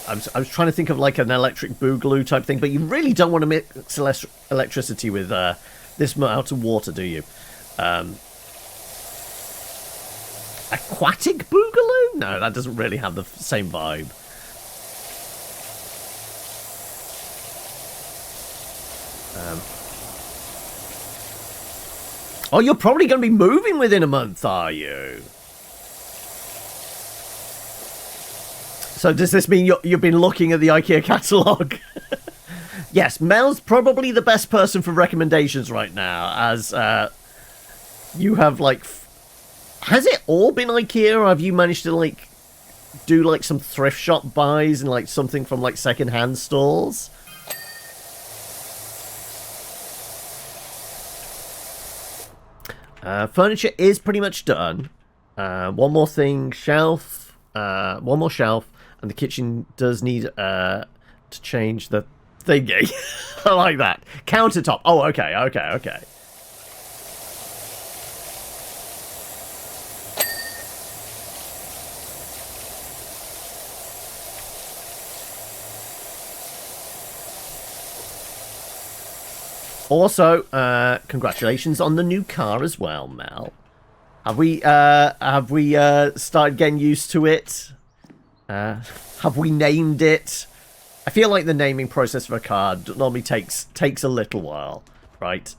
I was trying to think of like an electric boogaloo type thing, but you really don't want to mix electricity with this amount of water, do you? Aquatic boogaloo? No, that doesn't really have the same vibe. Oh, you're probably going to be moving within a month, are you? So does this mean you've been looking at the IKEA catalogue? Yes, Mel's probably the best person for recommendations right now, as you have, like... Has it all been IKEA, or have you managed to, like, do, like, some thrift shop buys and, like, something from, like, second-hand stores? Furniture is pretty much done. One more thing, one more shelf, and the kitchen does need to change the thingy. I like that. Countertop. Oh, okay, okay, okay. Also, congratulations on the new car as well, Mel. Have we started getting used to it? Have we named it? I feel like the naming process for a car normally takes a little while, right?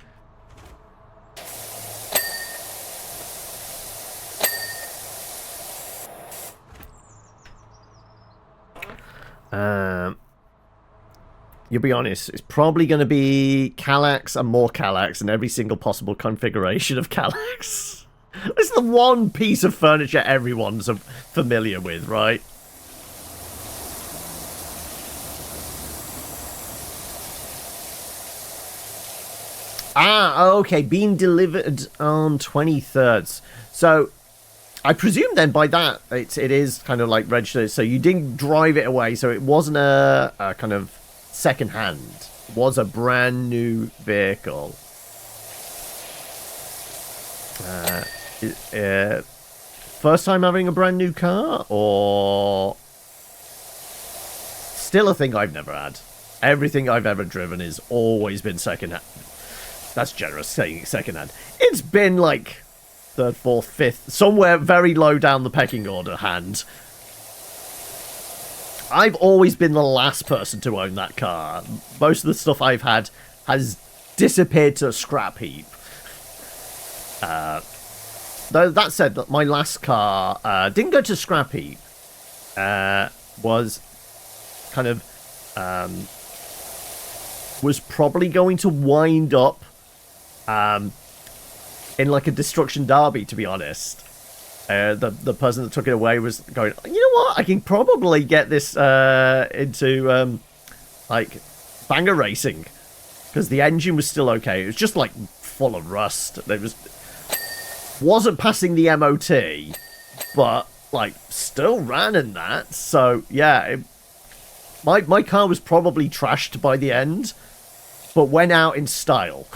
You'll be honest, it's probably going to be Kallax and more Kallax in every single possible configuration of Kallax. It's the one piece of furniture everyone's familiar with, right? Ah, okay, being delivered on 23rd. So, I presume then by that, it is kind of like registered, so you didn't drive it away, so it wasn't a kind of second hand. It was a brand new vehicle. First time having a brand new car, or still a thing I've never had? Everything I've ever driven has always been second hand. That's generous saying second hand. It's been like third, fourth, fifth, somewhere very low down the pecking order hand. I've always been the last person to own that car. Most of the stuff I've had has disappeared to a scrap heap. Though that said, that my last car didn't go to scrap heap. Was kind of was probably going to wind up in like a destruction derby, to be honest. The person that took it away was going, you know what, I can probably get this into like banger racing, because the engine was still okay. It was just like full of rust. It wasn't passing the MOT, but like still ran in that. So yeah, my car was probably trashed by the end, but went out in style.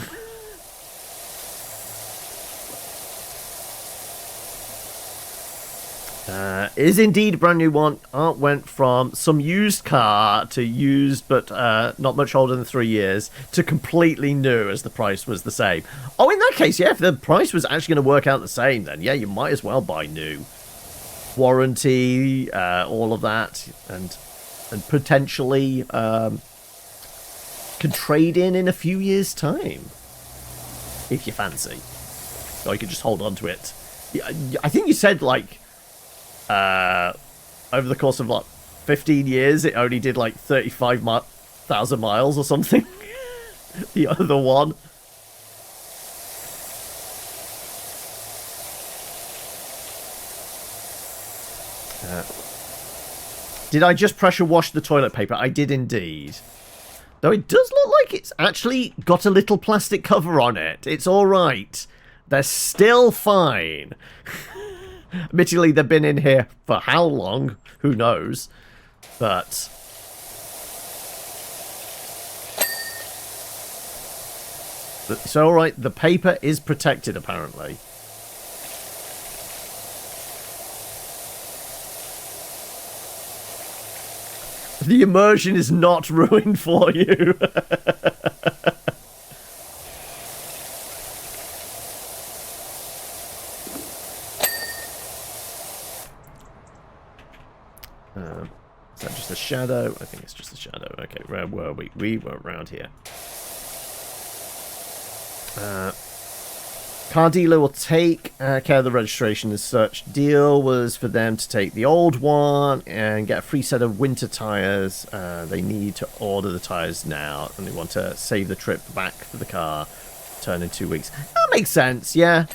Is indeed a brand new one. Art went from some used car to used, but not much older than 3 years, to completely new, as the price was the same. Oh, in that case, yeah, if the price was actually going to work out the same, then yeah, you might as well buy new. Warranty, all of that, and potentially can trade in a few years' time, if you fancy. Or you could just hold on to it. I think you said like over the course of like 15 years, it only did like 35,000 miles or something. The other one. Did I just pressure wash the toilet paper? I did indeed. Though it does look like it's actually got a little plastic cover on it. It's alright. They're still fine. Admittedly, they've been in here for how long? Who knows? But it's alright. The paper is protected, apparently. The immersion is not ruined for you. Is that just a shadow? I think it's just a shadow. Okay, where were we? We were around here. Car dealer will take care of the registration as such. Deal was for them to take the old one and get a free set of winter tyres. They need to order the tyres now, and they want to save the trip back for the car. Turn in 2 weeks. That makes sense, yeah.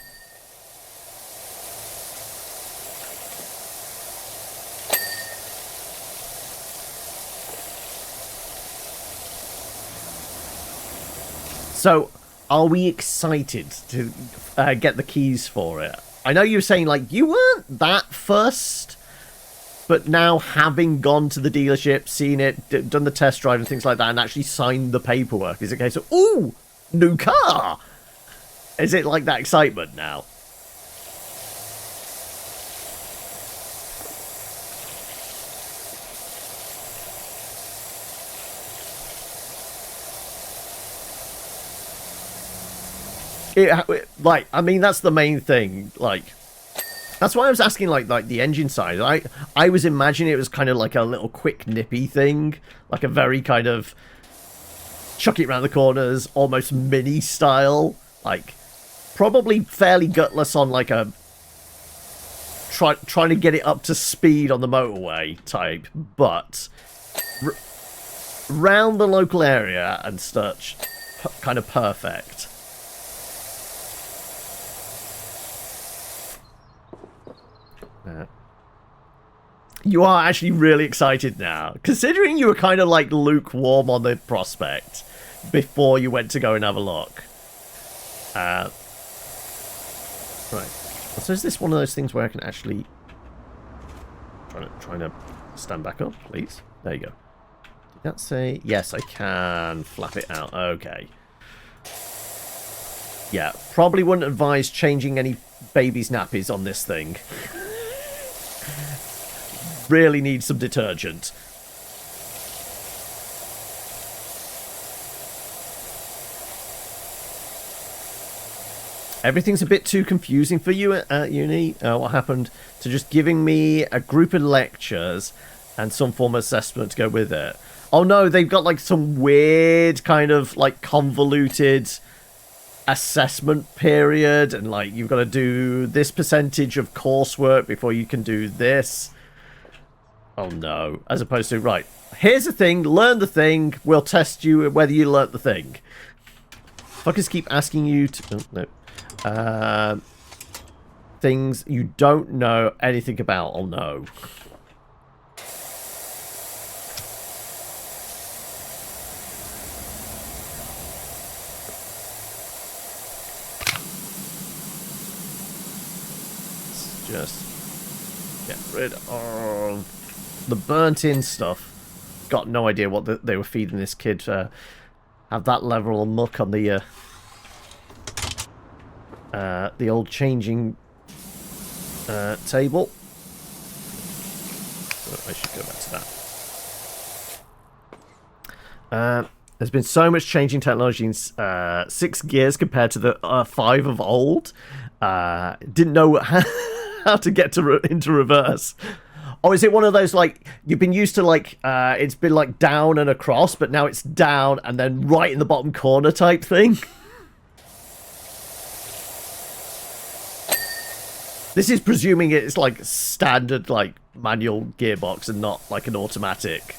So, are we excited to get the keys for it? I know you were saying, like, you weren't that fussed. but now having gone to the dealership, seen it, done the test drive and things like that, and actually signed the paperwork, is it a case of, ooh, new car? Is it like that excitement now? Like, I mean, that's the main thing. Like, that's why I was asking, like the engine side. I was imagining it was kind of like a little quick nippy thing, like a very kind of chuck it around the corners, almost mini style, like probably fairly gutless on like a trying to get it up to speed on the motorway type, but round the local area and such, kind of perfect. You are actually really excited now, considering you were kind of like lukewarm on the prospect before you went to go and have a look. Right. So is this one of those things where I can actually trying to stand back up, please? There you go. Did that say yes? I can flap it out. Okay. Yeah, probably wouldn't advise changing any baby's nappies on this thing. Really need some detergent. Everything's a bit too confusing for you at uni. What happened to just giving me a group of lectures and some form of assessment to go with it? Oh no, they've got like some weird kind of like convoluted assessment period, and like you've got to do this percentage of coursework before you can do this. Oh no, as opposed to, right, here's the thing, learn the thing, we'll test you whether you learnt the thing. Fuckers keep asking you to... Oh, no. Things you don't know anything about. Oh no. Let's just get rid of the burnt-in stuff. Got no idea what they were feeding this kid. Have that level of muck on the old changing table. So I should go back to that. There's been so much changing technology in 6 gears compared to the 5 of old. Didn't know how to get into reverse. Oh, is it one of those, like, you've been used to, like, it's been, like, down and across, but now it's down and then right in the bottom corner type thing? This is presuming it's, like, standard, like, manual gearbox and not, like, an automatic.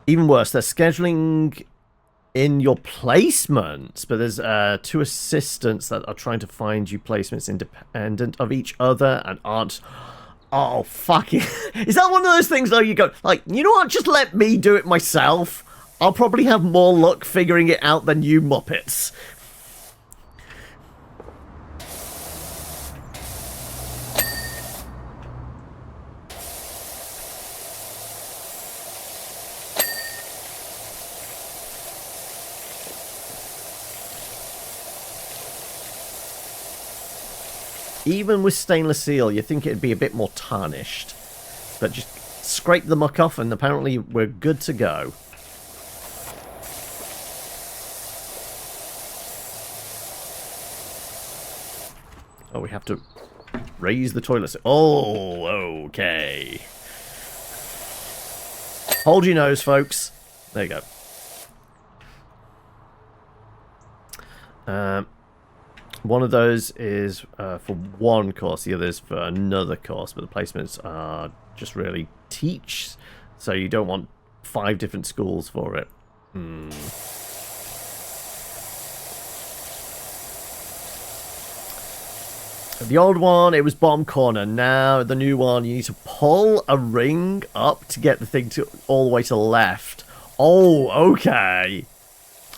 Even worse, they're scheduling in your placements, but there's 2 assistants that are trying to find you placements independent of each other and aren't... Oh, fucking... Is that one of those things, though, you go, like, you know what, just let me do it myself? I'll probably have more luck figuring it out than you muppets. Even with stainless steel, you think it'd be a bit more tarnished. But just scrape the muck off and apparently we're good to go. Oh, we have to raise the toilet. Oh, okay. Hold your nose, folks. There you go. One of those is for one course, the other is for another course, but the placements are just really teach, so you don't want 5 different schools for it. The old one, it was bottom corner. Now, the new one, you need to pull a ring up to get the thing to all the way to the left. Oh, okay.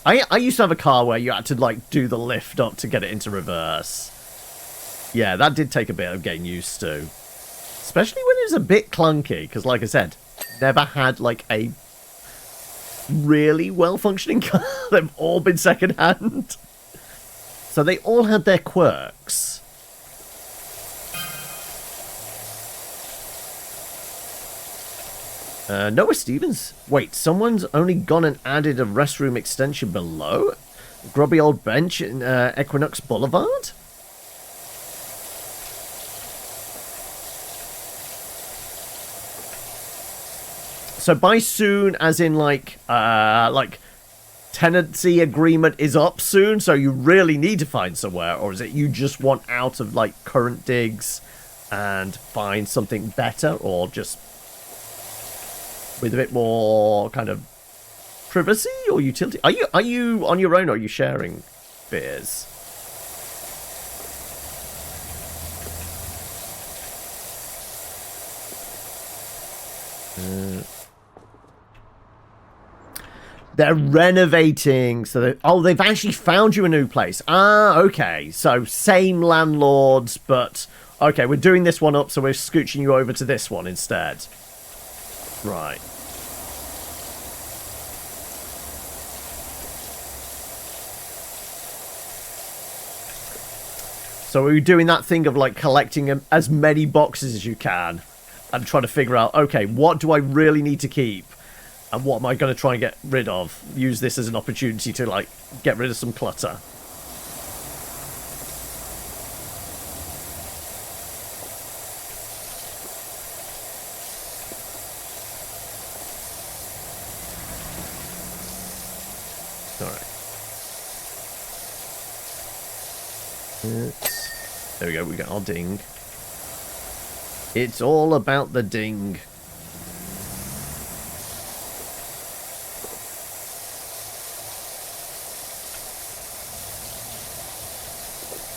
I used to have a car where you had to, like, do the lift up to get it into reverse. Yeah, that did take a bit of getting used to. Especially when it was a bit clunky, because, like I said, never had, like, a really well-functioning car. They've all been second-hand. So they all had their quirks. Noah Stevens. Wait, someone's only gone and added a restroom extension below? Grubby old bench in Equinox Boulevard? So by soon, as in like tenancy agreement is up soon, so you really need to find somewhere, or is it you just want out of like current digs and find something better, or just with a bit more kind of privacy or utility? Are you on your own, or are you sharing beers? They're renovating, so they've actually found you a new place. Ah, okay. So same landlords, but okay, we're doing this one up, so we're scooching you over to this one instead. Right. So we're doing that thing of like collecting as many boxes as you can and trying to figure out, okay, what do I really need to keep? And what am I going to try and get rid of? Use this as an opportunity to, like, get rid of some clutter. Alright. There we go, we got our ding. It's all about the ding.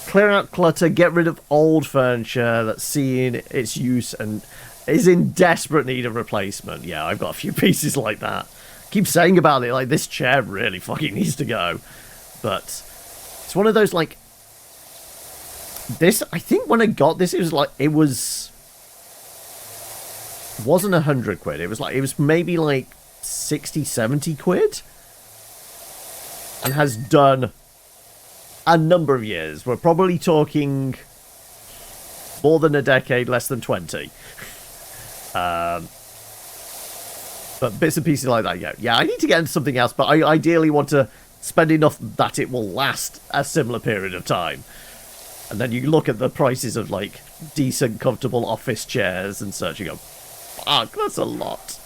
Clear out clutter, get rid of old furniture that's seen its use and is in desperate need of replacement. Yeah, I've got a few pieces like that. Keep saying about it, like, this chair really fucking needs to go. But it's one of those, like, this, I think when I got this, it was like, it wasn't 100 quid. It was like, it was maybe like 60, 70 quid. And has done a number of years. We're probably talking more than a decade, less than 20. But bits and pieces like that, yeah. Yeah, I need to get into something else, but I ideally want to spend enough that it will last a similar period of time. And then you look at the prices of, like, decent, comfortable office chairs and such, you go, fuck, that's a lot.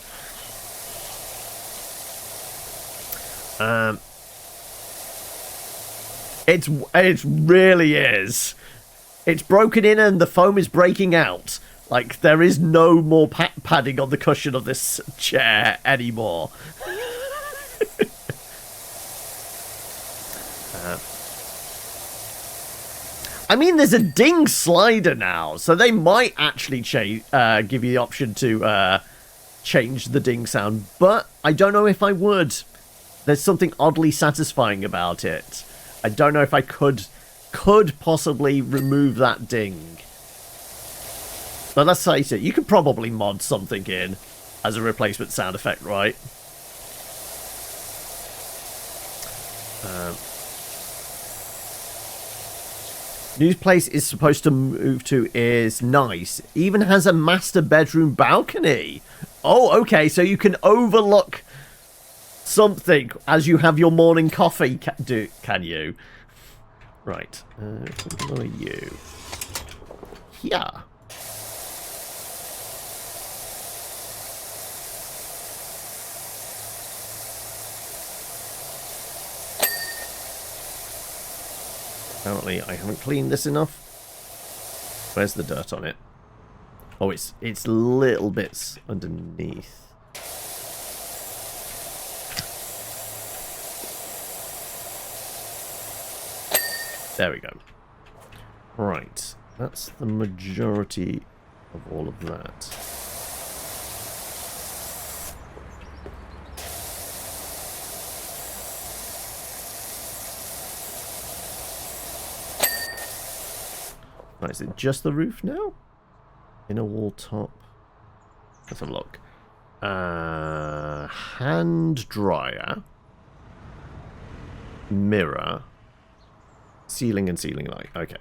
It really is. It's broken in and the foam is breaking out. Like, there is no more padding on the cushion of this chair anymore. I mean, there's a ding slider now, so they might actually give you the option to change the ding sound, but I don't know if I would. There's something oddly satisfying about it. I don't know if I could possibly remove that ding. But let's face it, you could probably mod something in as a replacement sound effect, right? New place is supposed to move to is nice. Even has a master bedroom balcony. Oh, okay, so you can overlook something as you have your morning coffee, can you? Right. Where are you? Here. Apparently I haven't cleaned this enough. Where's the dirt on it? Oh, it's little bits underneath. There we go. Right. That's the majority of all of that. Right, is it just the roof now? Inner wall top. Let's have a look. Hand dryer. Mirror. Ceiling and ceiling light. Okay.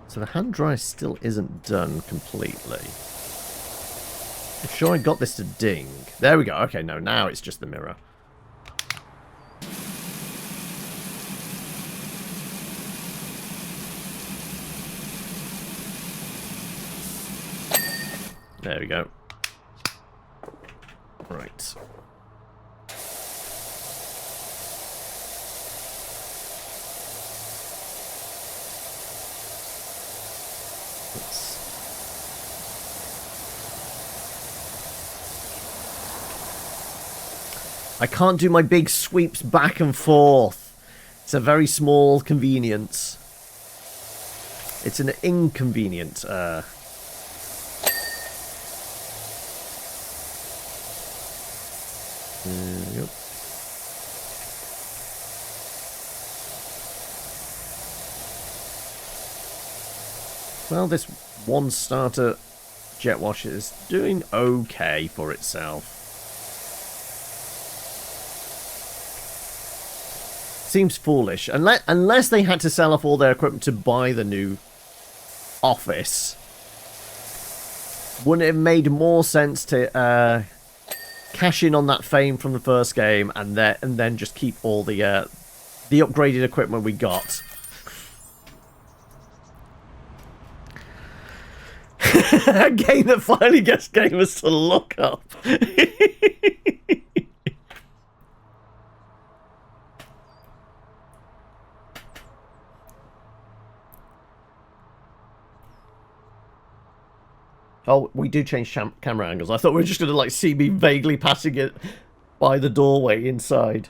So the hand dryer still isn't done completely. I'm sure I got this to ding. There we go. Okay, no, now it's just the mirror. There we go. Right. I can't do my big sweeps back and forth. It's a very small convenience. It's an inconvenient. Yep. Well, this one starter jet wash is doing okay for itself. Seems foolish. Unless they had to sell off all their equipment to buy the new office. Wouldn't it have made more sense to cash in on that fame from the first game and then just keep all the upgraded equipment we got? A game that finally gets gamers to look up. Oh, we do change camera angles. I thought we were just going to, like, see me vaguely passing it by the doorway inside.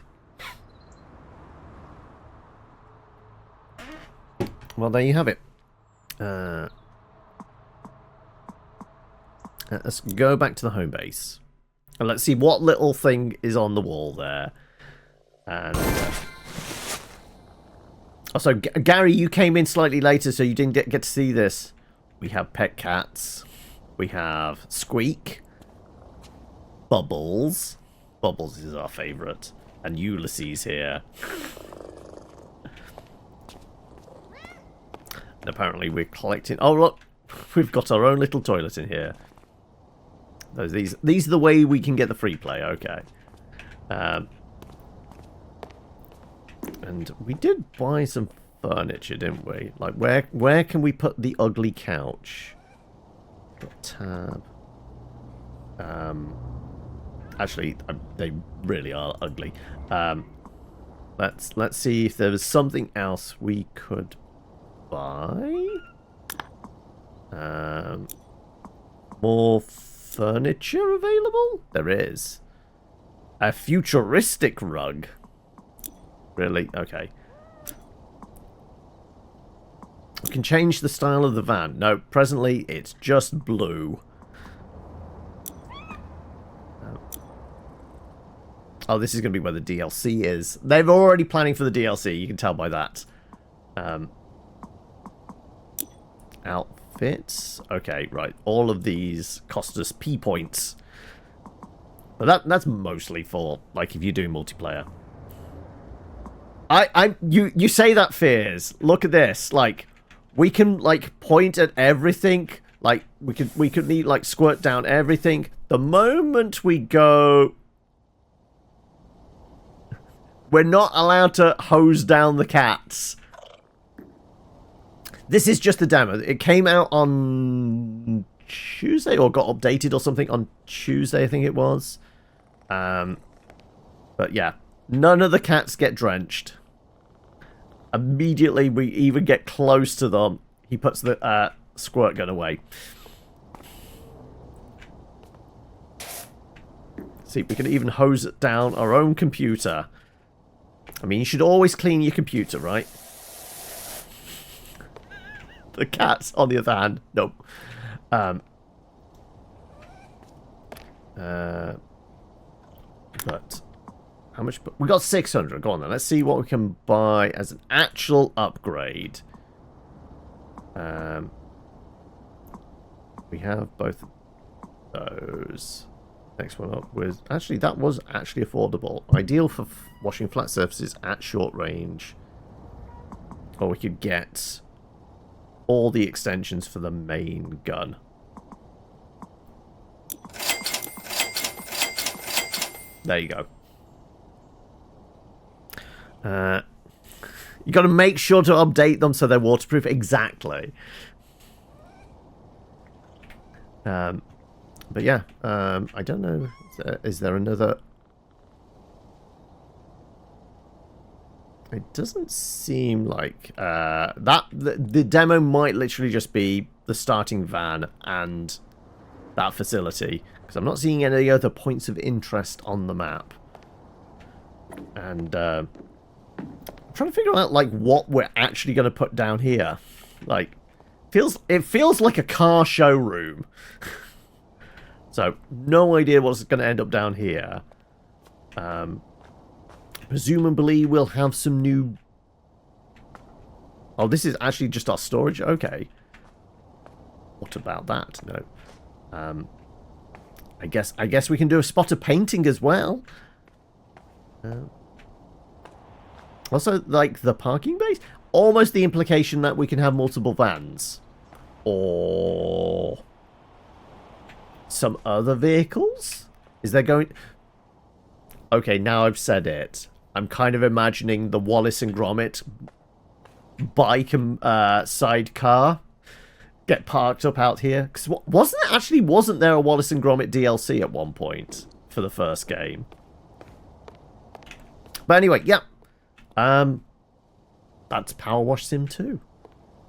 Well, there you have it. Let's go back to the home base. And let's see what little thing is on the wall there. And also, Gary, you came in slightly later, so you didn't get to see this. We have pet cats. We have Squeak. Bubbles. Bubbles is our favourite. And Ulysses here. And apparently we're collecting... Oh, look! We've got our own little toilet in here. These are the way we can get the free play, okay. And we did buy some furniture, didn't we? Like, where can we put the ugly couch? Tab. Actually, they really are ugly. Let's see if there was something else we could buy. More furniture available? There is. A futuristic rug. Really? Okay. We can change the style of the van. No, presently it's just blue. Oh, this is going to be where the DLC is. They're already planning for the DLC. You can tell by that. Outfits. Okay, right. All of these cost us P points. But that's mostly for, like, if you're doing multiplayer. You say that, Fears. Look at this. Like, we can, like, point at everything. Like, we could need, like, squirt down everything. The moment we go... We're not allowed to hose down the cats. This is just the demo. It came out on Tuesday, or got updated or something on Tuesday, I think it was. But yeah, none of the cats get drenched. Immediately we even get close to them, he puts the squirt gun away. See, we can even hose it down our own computer. I mean, you should always clean your computer, right? The cats, on the other hand, nope. But how much? We got 600. Go on then. Let's see what we can buy as an actual upgrade. We have both of those. Next one up was actually that was actually affordable. Ideal for washing flat surfaces at short range. Or we could get all the extensions for the main gun. There you go. You got to make sure to update them so they're waterproof. Exactly. But yeah, I don't know. Is there another? It doesn't seem like that. The demo might literally just be the starting van and that facility, because I'm not seeing any other points of interest on the map. And I'm trying to figure out like what we're actually going to put down here. Like, it feels like a car showroom. So no idea what's going to end up down here. Presumably we'll have some new... Oh, this is actually just our storage? Okay. What about that? No. I guess we can do a spot of painting as well. Also, like, the parking base? Almost the implication that we can have multiple vans. Or... some other vehicles? Is there going... Okay, now I've said it. I'm kind of imagining the Wallace and Gromit bike and sidecar get parked up out here. Because wasn't there a Wallace and Gromit DLC at one point for the first game? But anyway, yeah. That's PowerWash Sim 2.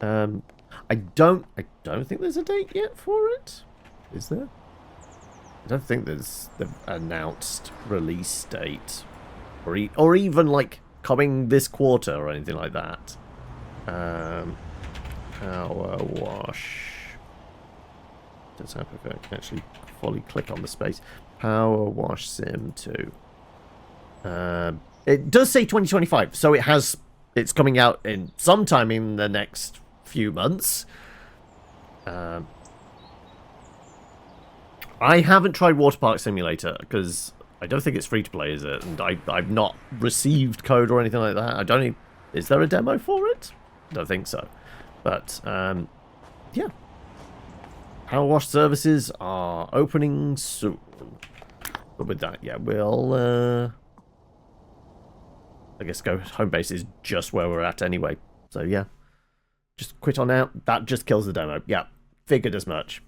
I don't think there's a date yet for it. Is there? I don't think there's the announced release date, or even like coming this quarter or anything like that. PowerWash. Does have if I can actually fully click on the space. PowerWash Sim 2. It does say 2025, so it's coming out in sometime in the next few months. I haven't tried Water Park Simulator because I don't think it's free to play, is it? And I've not received code or anything like that. I don't even... Is there a demo for it? I don't think so. But, yeah. PowerWash services are opening soon. But with that, yeah, we'll... I guess go home base is just where we're at anyway. So, yeah. Just quit on out. That just kills the demo. Yeah, figured as much.